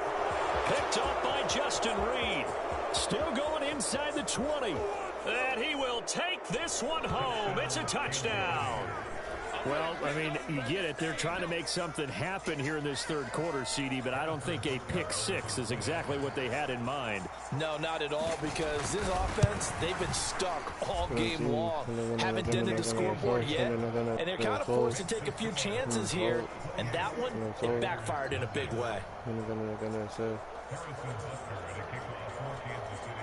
Picked off by Justin Reed. Still going inside the 20. And he will take this one home. It's a touchdown. Well, I mean, you get it. They're trying to make something happen here in this third quarter, CD, but I don't think a pick six is exactly what they had in mind. No, not at all, because this offense, they've been stuck all game long. Haven't dented the scoreboard yet, and they're kind of forced to take a few chances here, and that one, it backfired in a big way.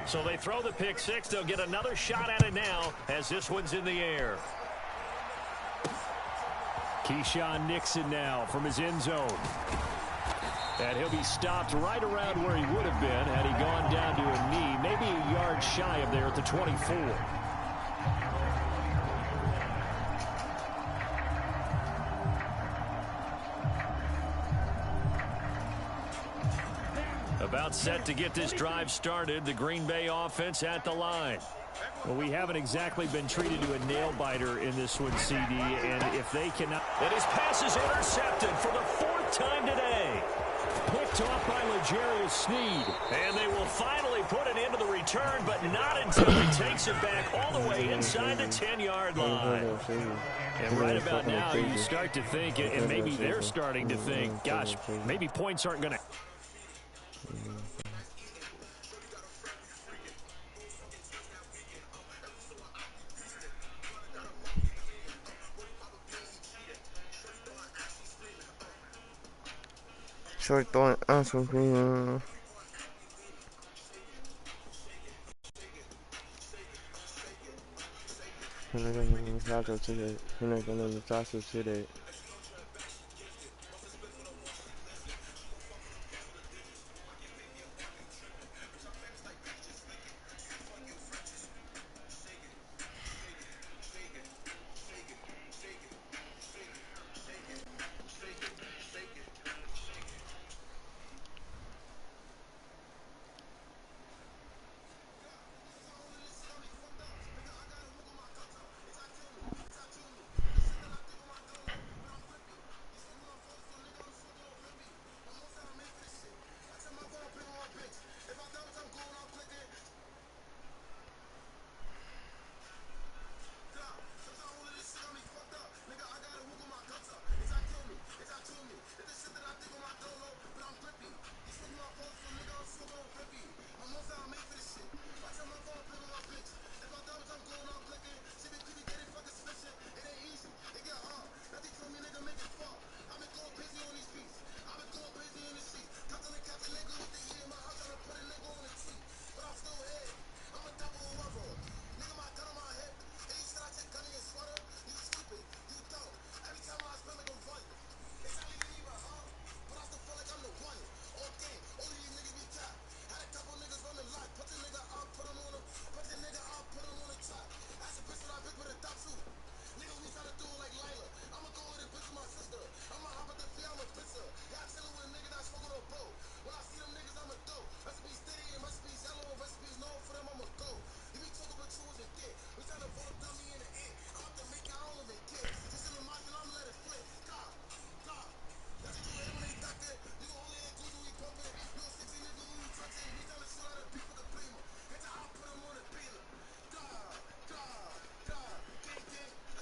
So they throw the pick six. They'll get another shot at it now as this one's in the air. Keyshawn Nixon now from his end zone. And he'll be stopped right around where he would have been had he gone down to a knee, maybe a yard shy of there at the 24. About set to get this drive started. The Green Bay offense at the line. Well, we haven't exactly been treated to a nail-biter in this one, CD, and if they cannot... And his pass is intercepted for the fourth time today. Picked off by L'Jarius Sneed. And they will finally put it into the return, but not until he takes it back all the way inside the 10-yard line. And right about now, you start to think, and maybe they're starting to think, gosh, maybe points aren't going to... Short throwing answer for today.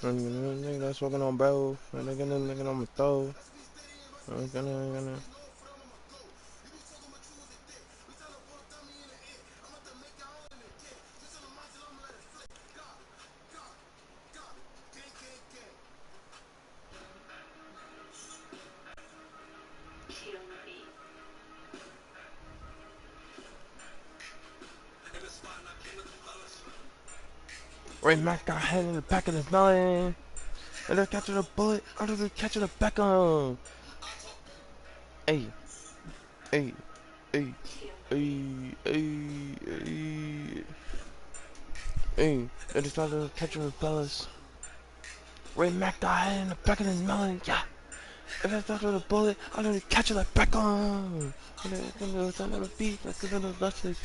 Nigga that's walking on bro. Nigga on my toe. Ray Mac got head in the back of his melon. And they're catching a bullet under the catching a Beckham. Hey. Hey. Hey. Hey. Hey. Hey. They're just trying to catch a fellas. Ray Mac got head in the back of his melon. Yeah. If I start with a bullet, I'm gonna catch it like Beckham. I'm gonna beat like a little luscious.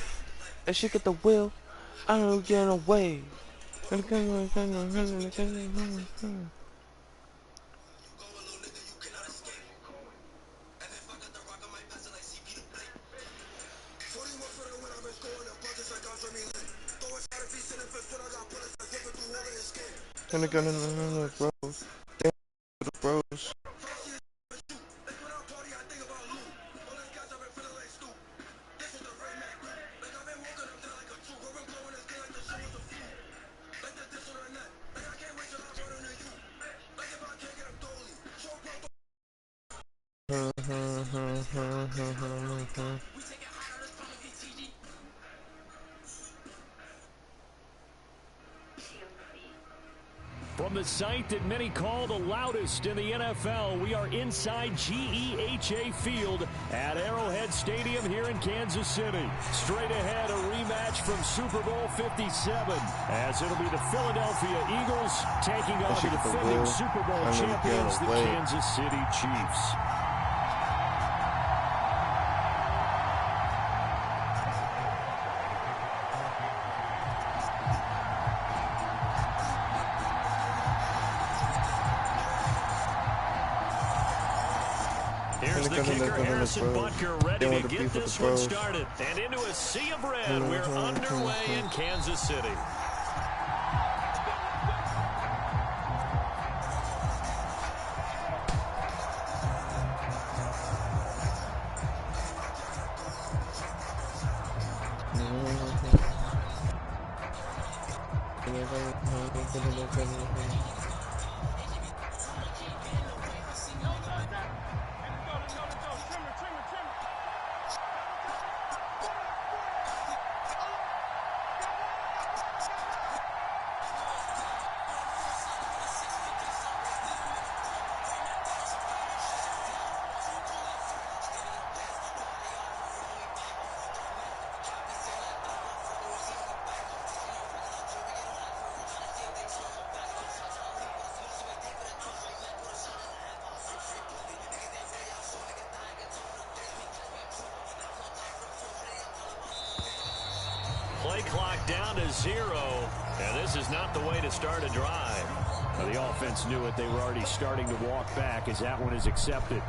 If she get the will, I'm gonna get away. Gonna go to bros. Bros. From the site that many call the loudest in the NFL, we are inside GEHA Field at Arrowhead Stadium here in Kansas City. Straight ahead, a rematch from Super Bowl 57, as it'll be the Philadelphia Eagles taking on the defending Super Bowl champions, the Kansas City Chiefs. Here's the kicker, Harrison Butker, ready to get this one started. And into a sea of red, we're underway in Kansas City. Play clock down to 0, and this is not the way to start a drive. Now, the offense knew it. They were already starting to walk back as that one is accepted.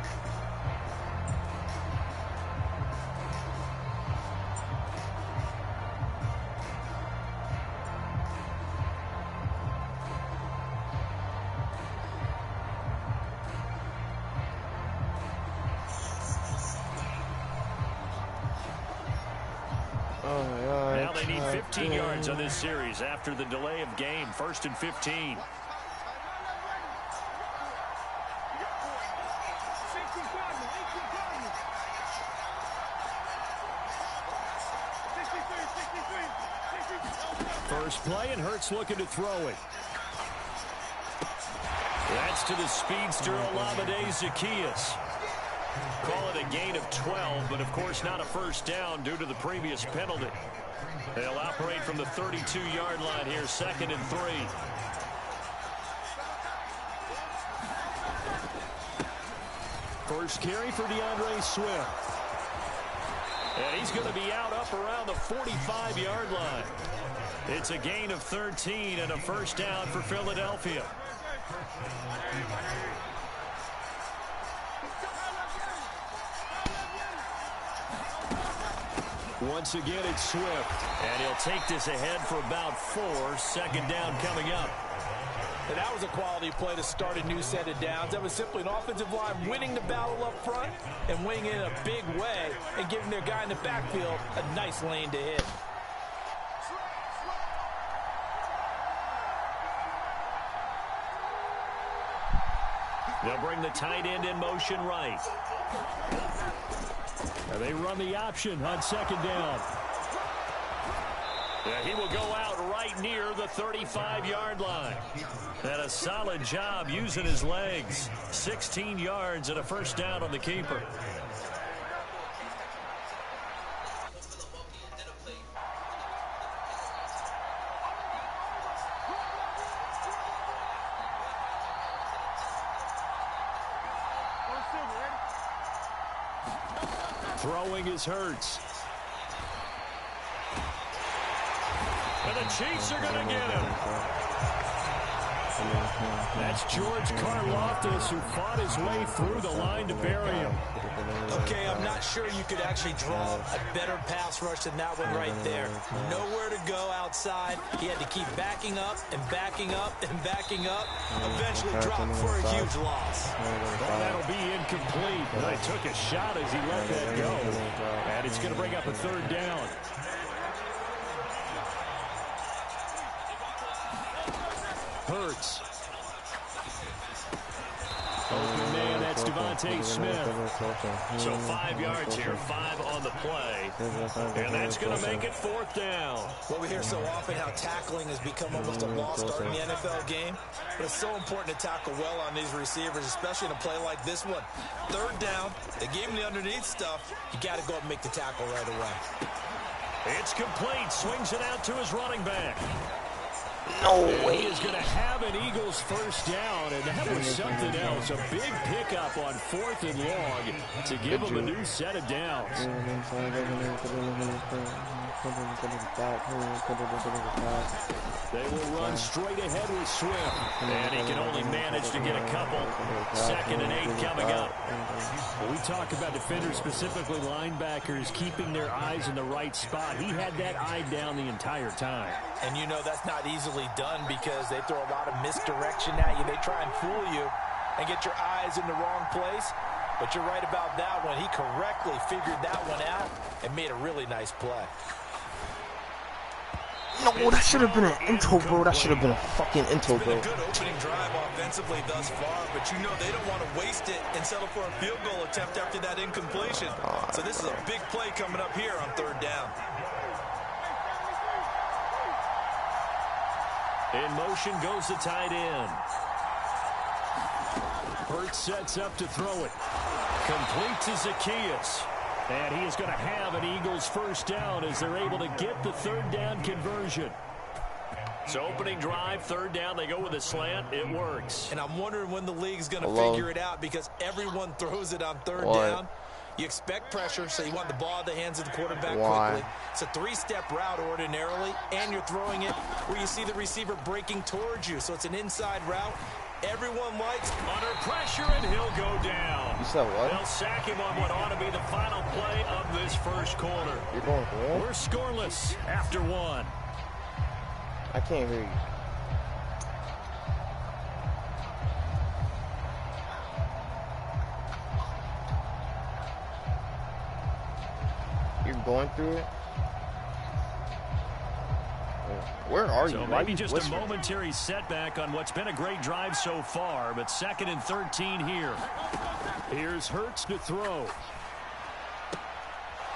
Now they need 15 yards on this series after the delay of game. 1st and 15. First play, and Hurts looking to throw it. That's to the speedster Olamide Zaccheaus. Call it a gain of 12, but of course not a first down due to the previous penalty. They'll operate from the 32-yard line here, 2nd and 3. First carry for DeAndre Swift. And he's going to be out up around the 45-yard line. It's a gain of 13 and a first down for Philadelphia. Once again, it's Swift. And he'll take this ahead for about 4. 2nd down coming up. And that was a quality play to start a new set of downs. That was simply an offensive line winning the battle up front and winning in a big way and giving their guy in the backfield a nice lane to hit. They'll bring the tight end in motion right. And they run the option on 2nd down. Yeah, he will go out right near the 35-yard line. And a solid job using his legs. 16 yards and a first down on the keeper. Throwing is Hurts. And the Chiefs are going to get him. That's George Karlaftis, who fought his way through the line to bury him. Okay, I'm not sure you could actually draw a better pass rush than that one right there. Nowhere to go outside. He had to keep backing up and backing up and backing up. Eventually dropped for a huge loss. Well, that'll be incomplete. But I took a shot as he let that go. And it's going to bring up a third down. Hurts. Open man, that's Devontae Smith. So 5 yards here, 5 on the play. And that's going to make it 4th down. Well, we hear so often how tackling has become almost a lost art in the NFL game. But it's so important to tackle well on these receivers, especially in a play like this one. 3rd down, they gave him the underneath stuff. You got to go up and make the tackle right away. It's complete. Swings it out to his running back. No way. He is going to have an Eagles first down, and that was something else. A big pickup on 4th and long to give him a new set of downs. They will run straight ahead with Swift, and he can only manage to get a couple. 2nd and 8 coming up. When we talk about defenders, specifically linebackers, keeping their eyes in the right spot. He had that eye down the entire time. And you know that's not easily done because they throw a lot of misdirection at you. They try and fool you and get your eyes in the wrong place. But you're right about that one. He correctly figured that one out and made a really nice play. No, that should have been an intro, bro. That should have been a fucking intro, bro. It's been a good opening drive offensively thus far, but you know they don't want to waste it and settle for a field goal attempt after that incompletion. So this is a big play coming up here on 3rd down. In motion goes the tight end. Hurts sets up to throw it. Complete to Zacchaeus. And he is going to have an Eagles first down as they're able to get the 3rd down conversion. So opening drive, 3rd down, they go with a slant. It works. And I'm wondering when the league's going to figure it out because everyone throws it on 3rd down. You expect pressure, so you want the ball in the hands of the quarterback quickly. It's a 3-step route ordinarily, and you're throwing it where you see the receiver breaking towards you. So it's an inside route. Everyone likes under pressure, and he'll go down. You said what? They'll sack him on what ought to be the final play of this first quarter. You're going for it? We're scoreless after 1. I can't hear you. You're going through it? Where are you? So maybe just a momentary setback on what's been a great drive so far, but 2nd and 13 here. Here's Hurts to throw.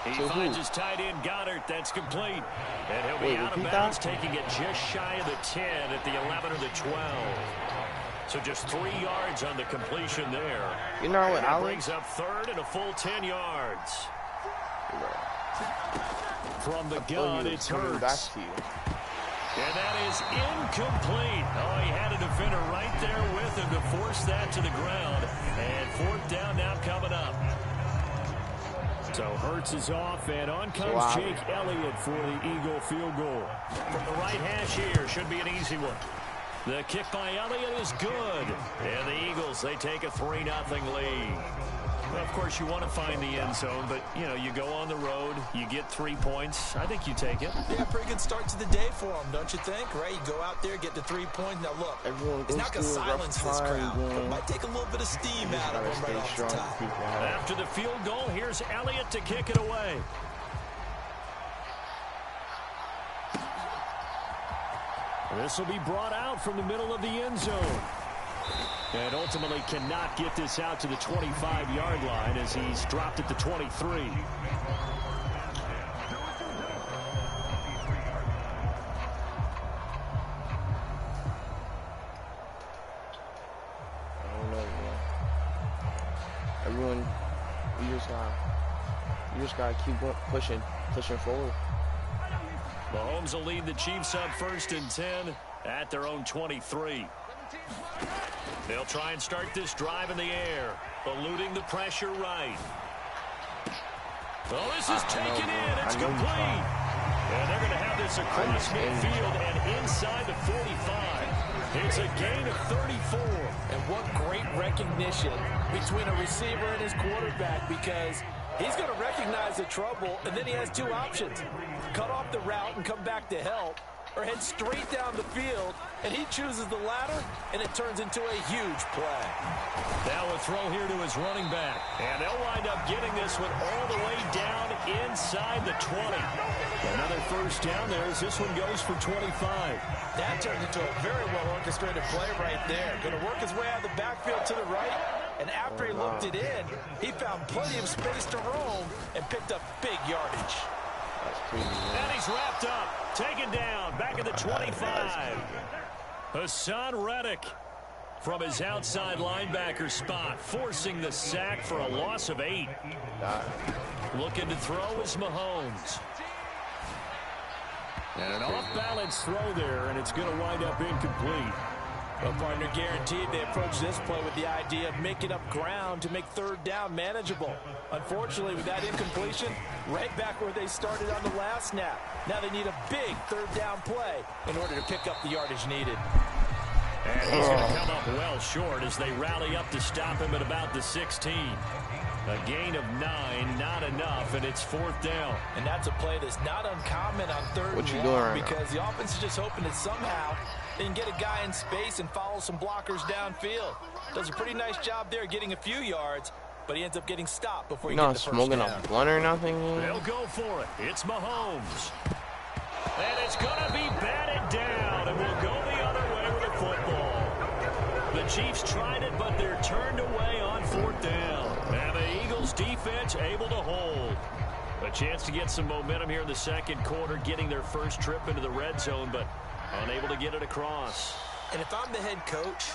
He finds his tight end Goddard. That's complete. And he'll be out of bounds, taking it just shy of the 10 at the 11 or the 12. So just 3 yards on the completion there. You know what, Alex? Brings up 3rd and a full 10 yards. From the gun, it's Hurts. And that is incomplete. Oh, he had a defender right there with him to force that to the ground. And 4th down now coming up. So Hurts is off, and on comes Jake Elliott for the Eagle field goal. From the right hash here, should be an easy one. The kick by Elliott is good. And the Eagles, they take a 3-0 lead. Well, of course, you want to find the end zone, but, you know, you go on the road, you get 3 points. I think you take it. Yeah, pretty good start to the day for them, don't you think? Right? You go out there, get the 3 points. Now, look, it's not going to silence this crowd, but it might take a little bit of steam out of them right off the top. After the field goal, here's Elliott to kick it away. This will be brought out from the middle of the end zone. And ultimately cannot get this out to the 25-yard line as he's dropped at the 23. Everyone, you just gotta keep pushing forward. Mahomes will lead the Chiefs up 1st and 10 at their own 23. They'll try and start this drive in the air, eluding the pressure right. Oh, this is taken in. It's complete. And they're going to have this across midfield and inside the 45. It's a gain of 34. And what great recognition between a receiver and his quarterback, because he's going to recognize the trouble, and then he has two options. Cut off the route and come back to help, or head straight down the field, and he chooses the latter, and it turns into a huge play. Now a throw here to his running back, and they'll wind up getting this one all the way down inside the 20. Another first down there as this one goes for 25. That turned into a very well-orchestrated play right there. Going to work his way out of the backfield to the right, and after he looked it in, he found plenty of space to roam and picked up big yardage. And he's wrapped up, taken down, back at the 25. Hassan Reddick from his outside linebacker spot, forcing the sack for a loss of 8. Looking to throw is Mahomes. And an off-balance throw there, and it's going to wind up incomplete. Well, partner, guaranteed they approach this play with the idea of making up ground to make third down manageable. Unfortunately, with that incompletion, right back where they started on the last snap. Now they need a big third down play in order to pick up the yardage needed. And he's going to come up well short as they rally up to stop him at about the 16. A gain of 9, not enough, and it's fourth down. And that's a play that's not uncommon on third and long, because the offense is just hoping that somehow they can get a guy in space and follow some blockers downfield. Does a pretty nice job there getting a few yards, but he ends up getting stopped before he gets the first down. Not smoking a blunt or nothing. They'll go for it. It's Mahomes. And it's going to be batted down, and we'll go the other way with the football. The Chiefs tried it, but they're turned away on fourth down. And the Eagles defense able to hold. A chance to get some momentum here in the second quarter, getting their first trip into the red zone, but unable to get it across. And if I'm the head coach,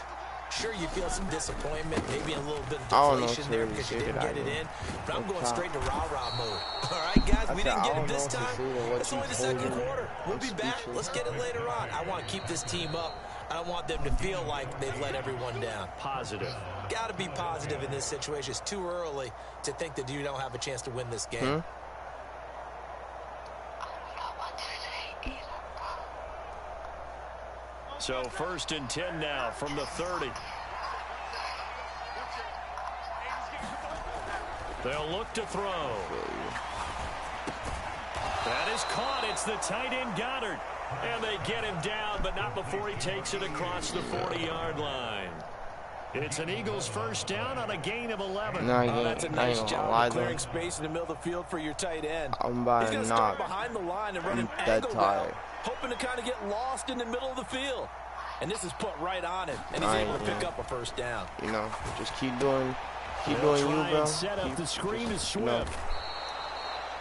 sure, you feel some disappointment, maybe a little bit of deflation there because you didn't get it in. But I'm going straight to rah-rah mode. All right, guys, we didn't get it this time. It's only the second quarter. We'll be back. Let's get it later on. I want to keep this team up. I don't want them to feel like they've let everyone down. Positive. Got to be positive in this situation. It's too early to think that you don't have a chance to win this game. So first and 10 now from the 30. They'll look to throw. That is caught. It's the tight end Goddard. And they get him down, but not before he takes it across the 40-yard line. It's an Eagles first down on a gain of 11. That's a nice job of clearing space in the middle of the field for your tight end. He's going to start behind the line and run an angle route, hoping to kind of get lost in the middle of the field. And this is put right on him, and he's able to pick up a first down. You know, just keep doing you, bro. Set up the screen is Swift.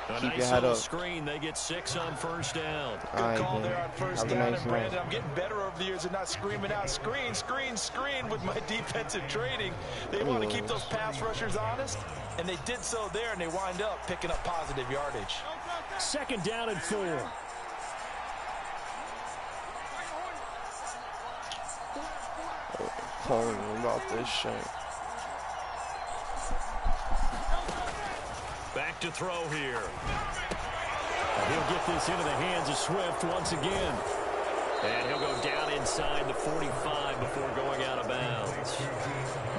A nice little screen. They get 6 on first down. Good call there on first down. And Brandon, I'm getting better over the years and not screaming out screen, screen, screen with my defensive training. They want to keep those pass rushers honest, and they did so there, and they wind up picking up positive yardage. Second down and 4. Calling about this shit. Back to throw here. He'll get this into the hands of Swift once again. And he'll go down inside the 45 before going out of bounds.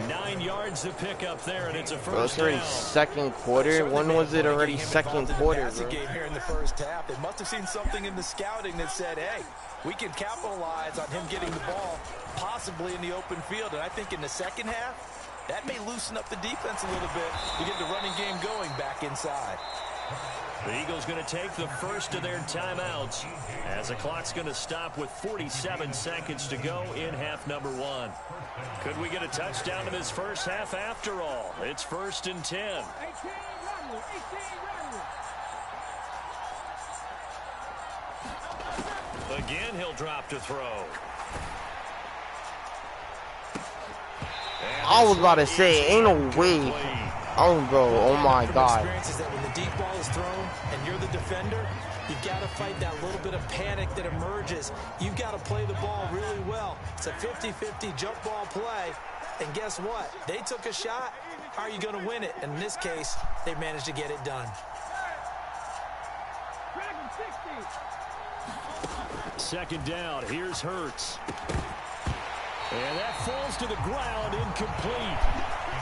9 yards to pick up there, and it's a first down. It's already second quarter. When was it already second quarter, bro? Game here in the first half. They must have seen something in the scouting that said, hey, we can capitalize on him getting the ball possibly in the open field. And I think in the second half, that may loosen up the defense a little bit to get the running game going back inside. The Eagles going to take the first of their timeouts as the clock's going to stop with 47 seconds to go in half number 1. Could we get a touchdown in this first half after all? It's first and 10. Again, he'll drop to throw. I was about to say, ain't no way. Oh, bro, oh my God. Experience is that when the deep ball is thrown and you're the defender, you've got to fight that little bit of panic that emerges. You've got to play the ball really well. It's a 50-50 jump ball play. And guess what? They took a shot. How are you going to win it? And in this case, they managed to get it done. Second down. Here's Hurts. And that falls to the ground, incomplete.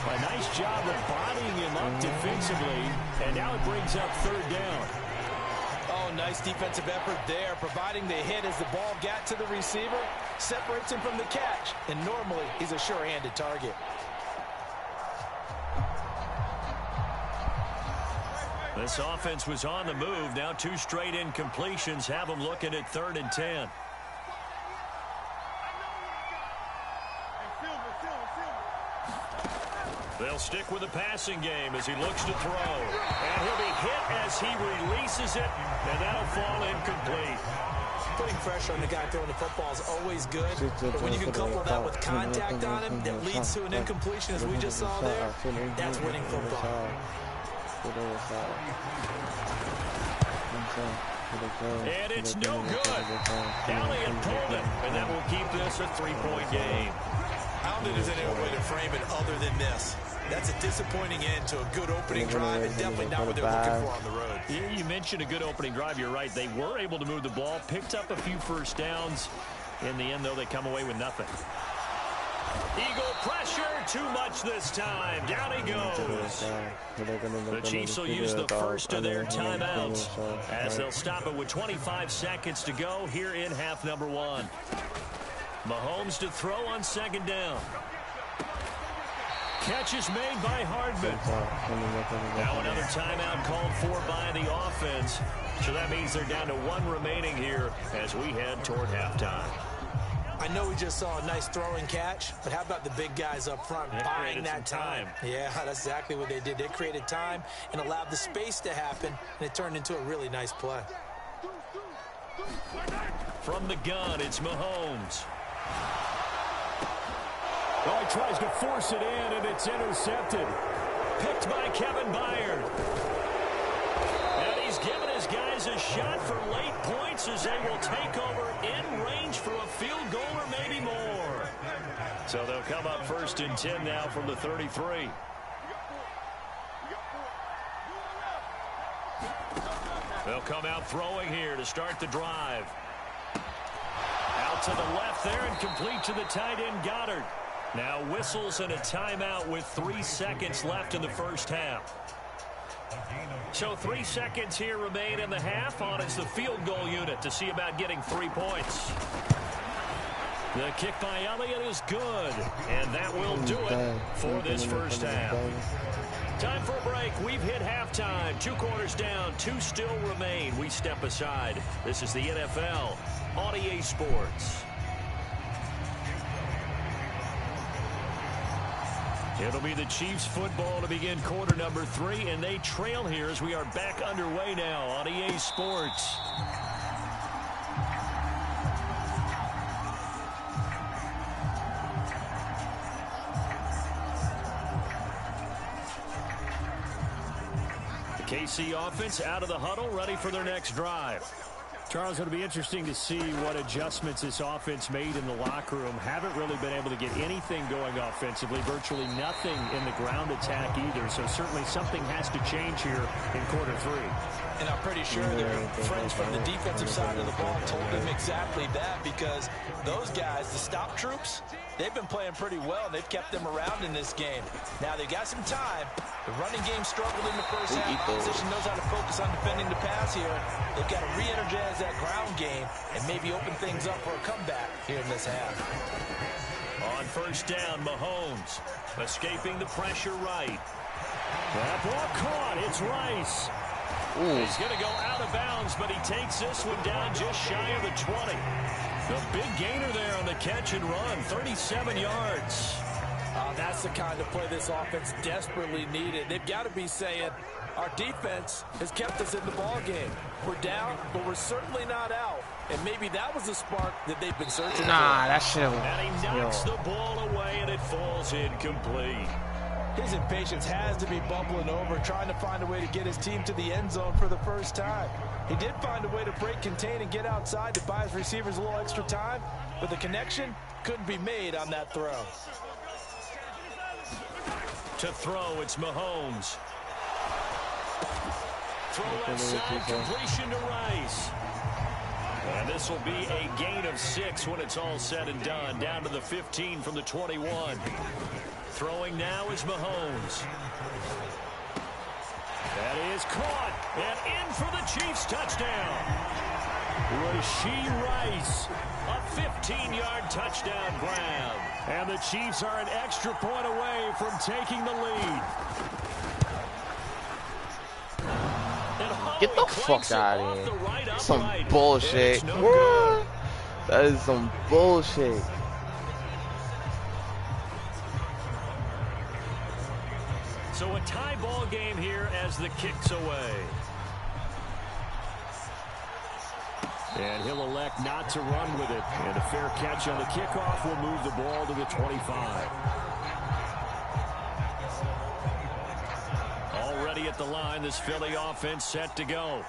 A nice job of bodying him up defensively. And now it brings up third down. Oh, nice defensive effort there, providing the hit as the ball got to the receiver, separates him from the catch. And normally, he's a sure-handed target. This offense was on the move. Now 2 straight incompletions have them looking at 3rd and 10. They'll stick with the passing game as he looks to throw. And he'll be hit as he releases it, and that'll fall incomplete. Putting pressure on the guy throwing the football is always good, but when you can couple that with contact on him that leads to an incompletion, as we just saw there, that's winning football. And it's no good. Downey had pulled it, and that will keep this a 3-point game. I don't think there's any other way to frame it other than this. That's a disappointing end to a good opening drive, and definitely not what they're looking for on the road. Yeah, you mentioned a good opening drive. You're right. They were able to move the ball, picked up a few first downs. In the end, though, they come away with nothing. Eagle pressure, too much this time. Down he goes. The Chiefs will use the first of their timeouts as they'll stop it with 25 seconds to go here in half number 1. Mahomes to throw on second down. Catch is made by Hardman. Now another timeout called for by the offense. So that means they're down to 1 remaining here as we head toward halftime. I know we just saw a nice throwing catch, but how about the big guys up front buying that time? Yeah, that's exactly what they did. They created time and allowed the space to happen, and it turned into a really nice play. From the gun, it's Mahomes. Oh, he tries to force it in, and it's intercepted. Picked by Kevin Byard. And he's given his guys a shot for late points as they will take over in range for a field goal or maybe more. So they'll come up 1st and 10 now from the 33. They'll come out throwing here to start the drive. Out to the left there and complete to the tight end Goddard. Now whistles and a timeout with 3 seconds left in the first half. So 3 seconds here remain in the half on it's the field goal unit to see about getting 3 points. The kick by Elliott is good, and that will do it for this first half. Time for a break. We've hit halftime. 2 quarters down, 2 still remain. We step aside. This is the NFL on EA Sports. It'll be the Chiefs football to begin quarter number 3, and they trail here as we are back underway now on EA Sports. The KC offense out of the huddle, ready for their next drive. Charles, it'll be interesting to see what adjustments this offense made in the locker room. Haven't really been able to get anything going offensively, virtually nothing in the ground attack either. So certainly something has to change here in quarter 3. And I'm pretty sure their friends from the defensive side of the ball told them exactly that, because those guys, the stop troops, they've been playing pretty well. They've kept them around in this game. Now they've got some time. The running game struggled in the first half. Opposition knows how to focus on defending the pass here. They've got to re-energize that ground game and maybe open things up for a comeback here in this half. On first down, Mahomes escaping the pressure right. That ball caught. It's Rice. Ooh. He's going to go out of bounds, but he takes this one down just shy of the 20. The big gainer there on the catch and run, 37 yards. That's the kind of play this offense desperately needed. They've got to be saying, our defense has kept us in the ball game. We're down, but we're certainly not out. And maybe that was the spark that they've been searching for. That shit. And he knocks the ball away, and it falls incomplete. His impatience has to be bubbling over, trying to find a way to get his team to the end zone for the first time. He did find a way to break, contain, and get outside to buy his receivers a little extra time, but the connection couldn't be made on that throw. To throw, it's Mahomes. Throw left side, completion to Rice. And this will be a gain of 6 when it's all said and done. Down to the 15 from the 21. Throwing now is Mahomes. That is caught. And in for the Chiefs touchdown. Rashee Rice. A 15-yard touchdown grab. And the Chiefs are an extra point away from taking the lead. Get the fuck out of here. Some bullshit. What? That is some bullshit. So a tie ball game here as the kick's away. And he'll elect not to run with it. And a fair catch on the kickoff will move the ball to the 25. Already at the line, this Philly offense set to go.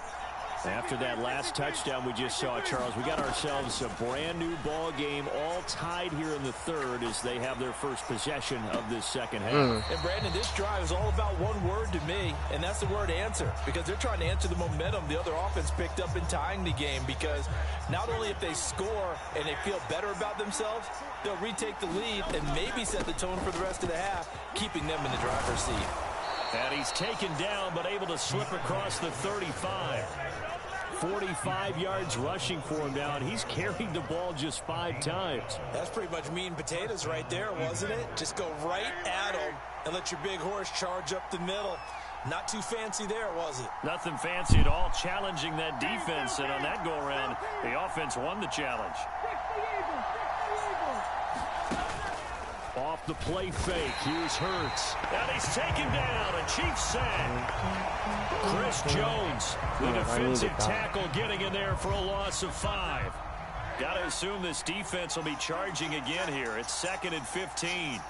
After that last touchdown we just saw, Charles, we got ourselves a brand new ball game, all tied here in the third as they have their first possession of this second half. And Brandon, this drive is all about one word to me, and that's the word answer, because they're trying to answer the momentum the other offense picked up in tying the game, because not only if they score and they feel better about themselves, they'll retake the lead and maybe set the tone for the rest of the half, keeping them in the driver's seat. And he's taken down but able to slip across the 35. 45 yards rushing for him now, and he's carried the ball just 5 times. That's pretty much meat and potatoes right there, wasn't it? Just go right at him and let your big horse charge up the middle. Not too fancy there, was it? Nothing fancy at all, challenging that defense, and on that go-around, the offense won the challenge. Off the play fake, here's Hurts. And he's taken down, a Chiefs sack. Chris Jones, the defensive tackle, getting in there for a loss of 5. Got to assume this defense will be charging again here. It's 2nd and 15.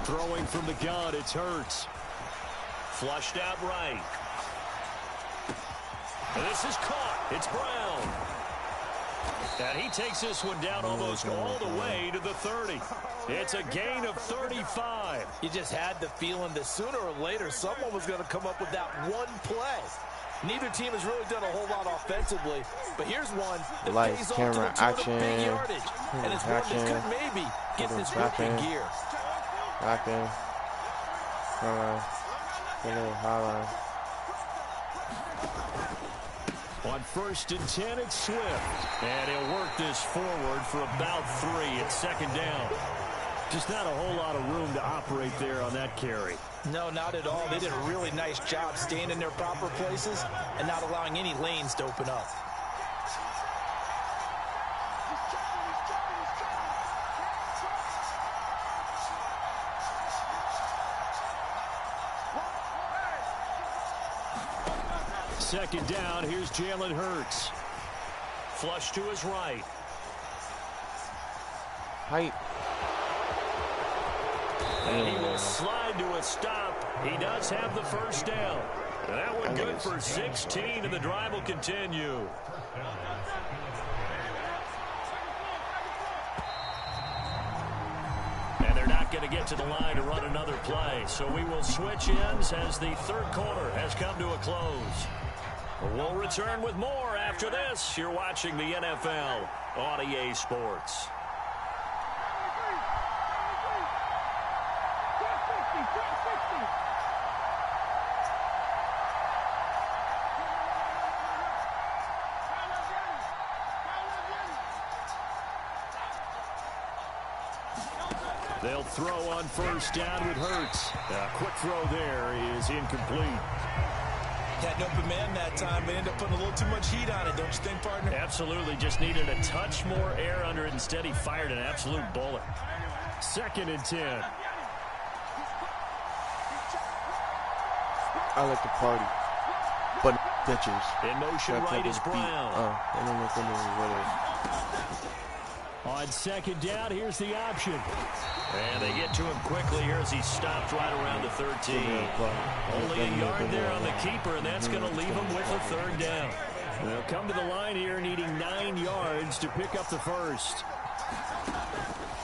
Throwing from the gun, it's Hurts. Flushed out right. And this is caught. It's Brown. And he takes this one down almost all the way to the 30. It's a gain of 35. You just had the feeling that sooner or later someone was going to come up with that one play. Neither team has really done a whole lot offensively, but here's one that pays off to the tune of big yardage. And it's one that could maybe get this group in gear. On 1st and 10, it's Swift. And he'll work this forward for about 3. It's 2nd down. Just not a whole lot of room to operate there on that carry. No, not at all. They did a really nice job staying in their proper places and not allowing any lanes to open up. Second down, here's Jalen Hurts. Flush to his right. And he will slide to a stop. He does have the first down. And that one good for 16, and the drive will continue. And they're not going to get to the line to run another play. So we will switch ends as the third quarter has come to a close. We'll return with more after this. You're watching the NFL on EA Sports. They'll throw on 1st down with Hurts. A quick throw there is incomplete. Had an open man that time, but ended up putting a little too much heat on it, don't you think, partner? Absolutely. Just needed a touch more air under it. Instead, he fired an absolute bullet. 2nd and 10. I like to party, but bitches. In motion right is Brown. I don't know if On 2nd down, here's the option. And they get to him quickly here as he stopped right around the 13. Only a yard there on the keeper, and that's going to leave him with a 3rd down. They'll come to the line here needing 9 yards to pick up the first.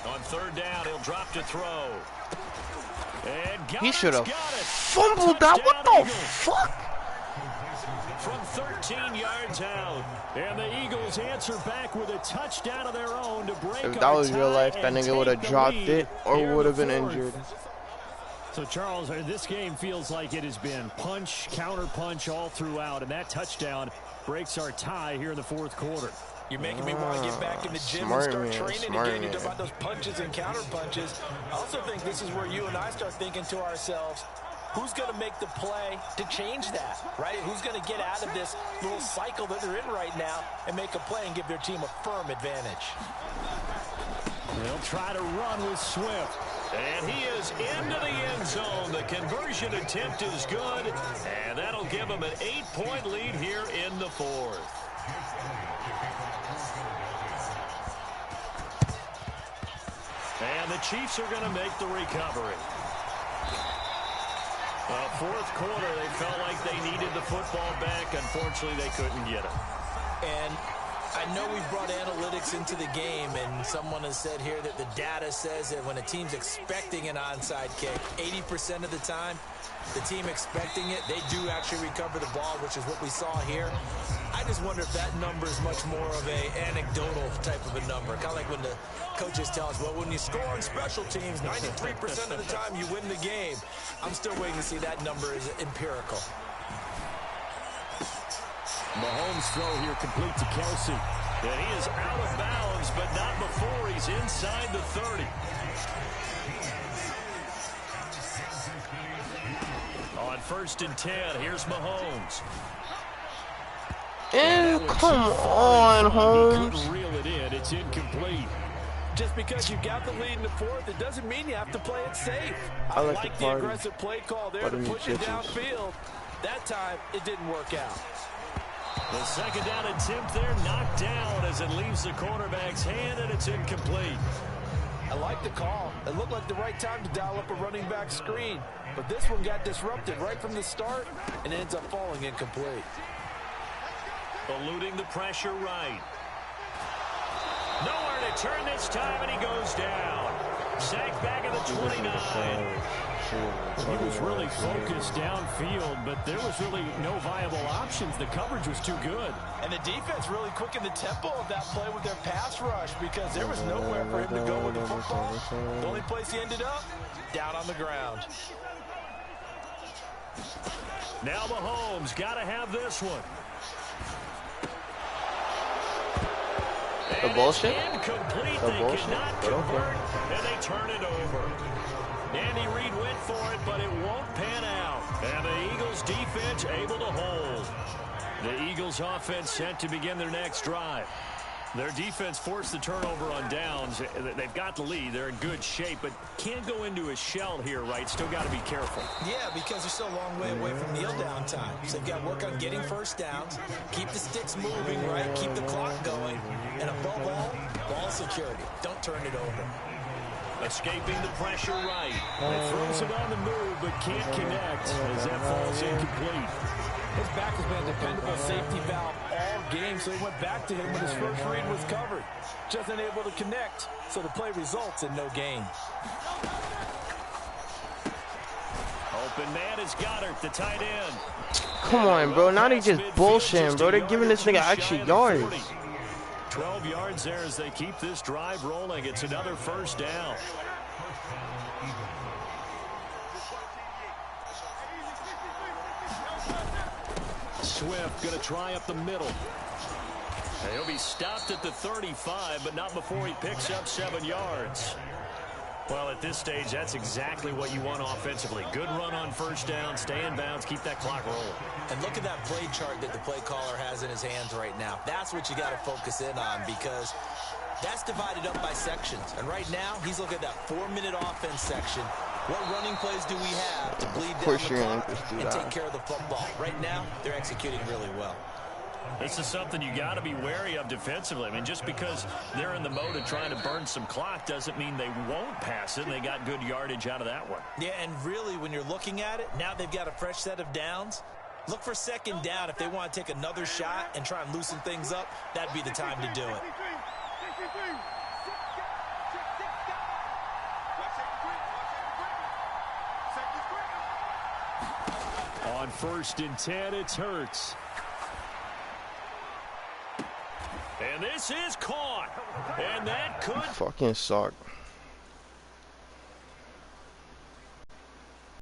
On On third down, he'll drop to throw. And He should have fumbled fumbled that. What the fuck? From 13 yards out. And the Eagles answer back with a touchdown of their own to break. If that was real life, that nigga would have dropped it or would have been injured. So, Charles, this game feels like it has been punch, counter punch all throughout, and that touchdown breaks our tie here in the fourth quarter. You're making me want to get back in the gym and start training again. You're talking about those punches and counter punches. I also think this is where you and I start thinking to ourselves, who's going to make the play to change that, right? Who's going to get out of this little cycle that they're in right now and make a play and give their team a firm advantage? They'll try to run with Swift. And he is into the end zone. The conversion attempt is good, and that'll give him an 8-point lead here in the fourth. And the Chiefs are going to make the recovery. Fourth quarter, they felt like they needed the football back. Unfortunately, they couldn't get it. And I know we brought analytics into the game, and someone has said here that the data says that when a team's expecting an onside kick, 80% of the time, the team expecting it, they do actually recover the ball, which is what we saw here. I just wonder if that number is much more of a anecdotal type of a number. Kind of like when the coaches tell us, well, when you score on special teams, 93% of the time you win the game. I'm still waiting to see that number is empirical. Mahomes' throw here complete to Kelsey. And he is out of bounds, but not before he's inside the 30. On 1st and 10, here's Mahomes. Ew, come on, Holmes. Couldn't reel it in. It's incomplete. Just because you got the lead in the fourth, it doesn't mean you have to play it safe. I like the aggressive play call there to push it bitches. downfield. That time, it didn't work out. The second down attempt there knocked down as it leaves the quarterback's hand, and it's incomplete. I like the call. It looked like the right time to dial up a running back screen. But this one got disrupted right from the start and ends up falling incomplete. Eluding the pressure right. Nowhere to turn this time, and he goes down. Sacked back at the 29. He was really focused downfield, but there was really no viable options. The coverage was too good. And the defense really quickened the tempo of that play with their pass rush because there was nowhere for him to go with the football. The only place he ended up, down on the ground. Now Mahomes got to have this one. The bullshit? Incomplete. The they bullshit? cannot convert, and they turn it over. Andy Reid went for it, but it won't pan out. And the Eagles defense able to hold. The Eagles offense set to begin their next drive. Their defense forced the turnover on downs. They've got the lead. They're in good shape, but can't go into a shell here, right? Still got to be careful. Yeah, because they're still a long way away from kneel down time. So they've got to work on getting first downs, keep the sticks moving, right? Keep the clock going. And above all, ball security. Don't turn it over. Escaping the pressure right. It throws it on the move, but can't connect as that falls incomplete. His back has been a dependable safety valve all game, so he went back to him when his first read was covered. Just unable to connect, so the play results in no gain. Open man is Goddard, the tight end. Come on, bro. Now they just bullshitting, bro. They're giving this nigga extra yards. 12 yards there as they keep this drive rolling. It's another first down. Swift going to try up the middle. And he'll be stopped at the 35, but not before he picks up 7 yards. Well, at this stage, that's exactly what you want offensively. Good run on first down, stay in bounds, keep that clock rolling. And look at that play chart that the play caller has in his hands right now. That's what you got to focus in on because that's divided up by sections. And right now, he's looking at that 4-minute offense section. What running plays do we have to bleed down the clock and take care of the football? Right now, they're executing really well. This is something you got to be wary of defensively. I mean, just because they're in the mode of trying to burn some clock doesn't mean they won't pass it. And they got good yardage out of that one. Yeah, and really, when you're looking at it, now they've got a fresh set of downs. Look for second down. If they want to take another shot and try and loosen things up, that'd be the time to do it. on 1st and 10, it's Hurts. And this is caught. And that could fucking suck.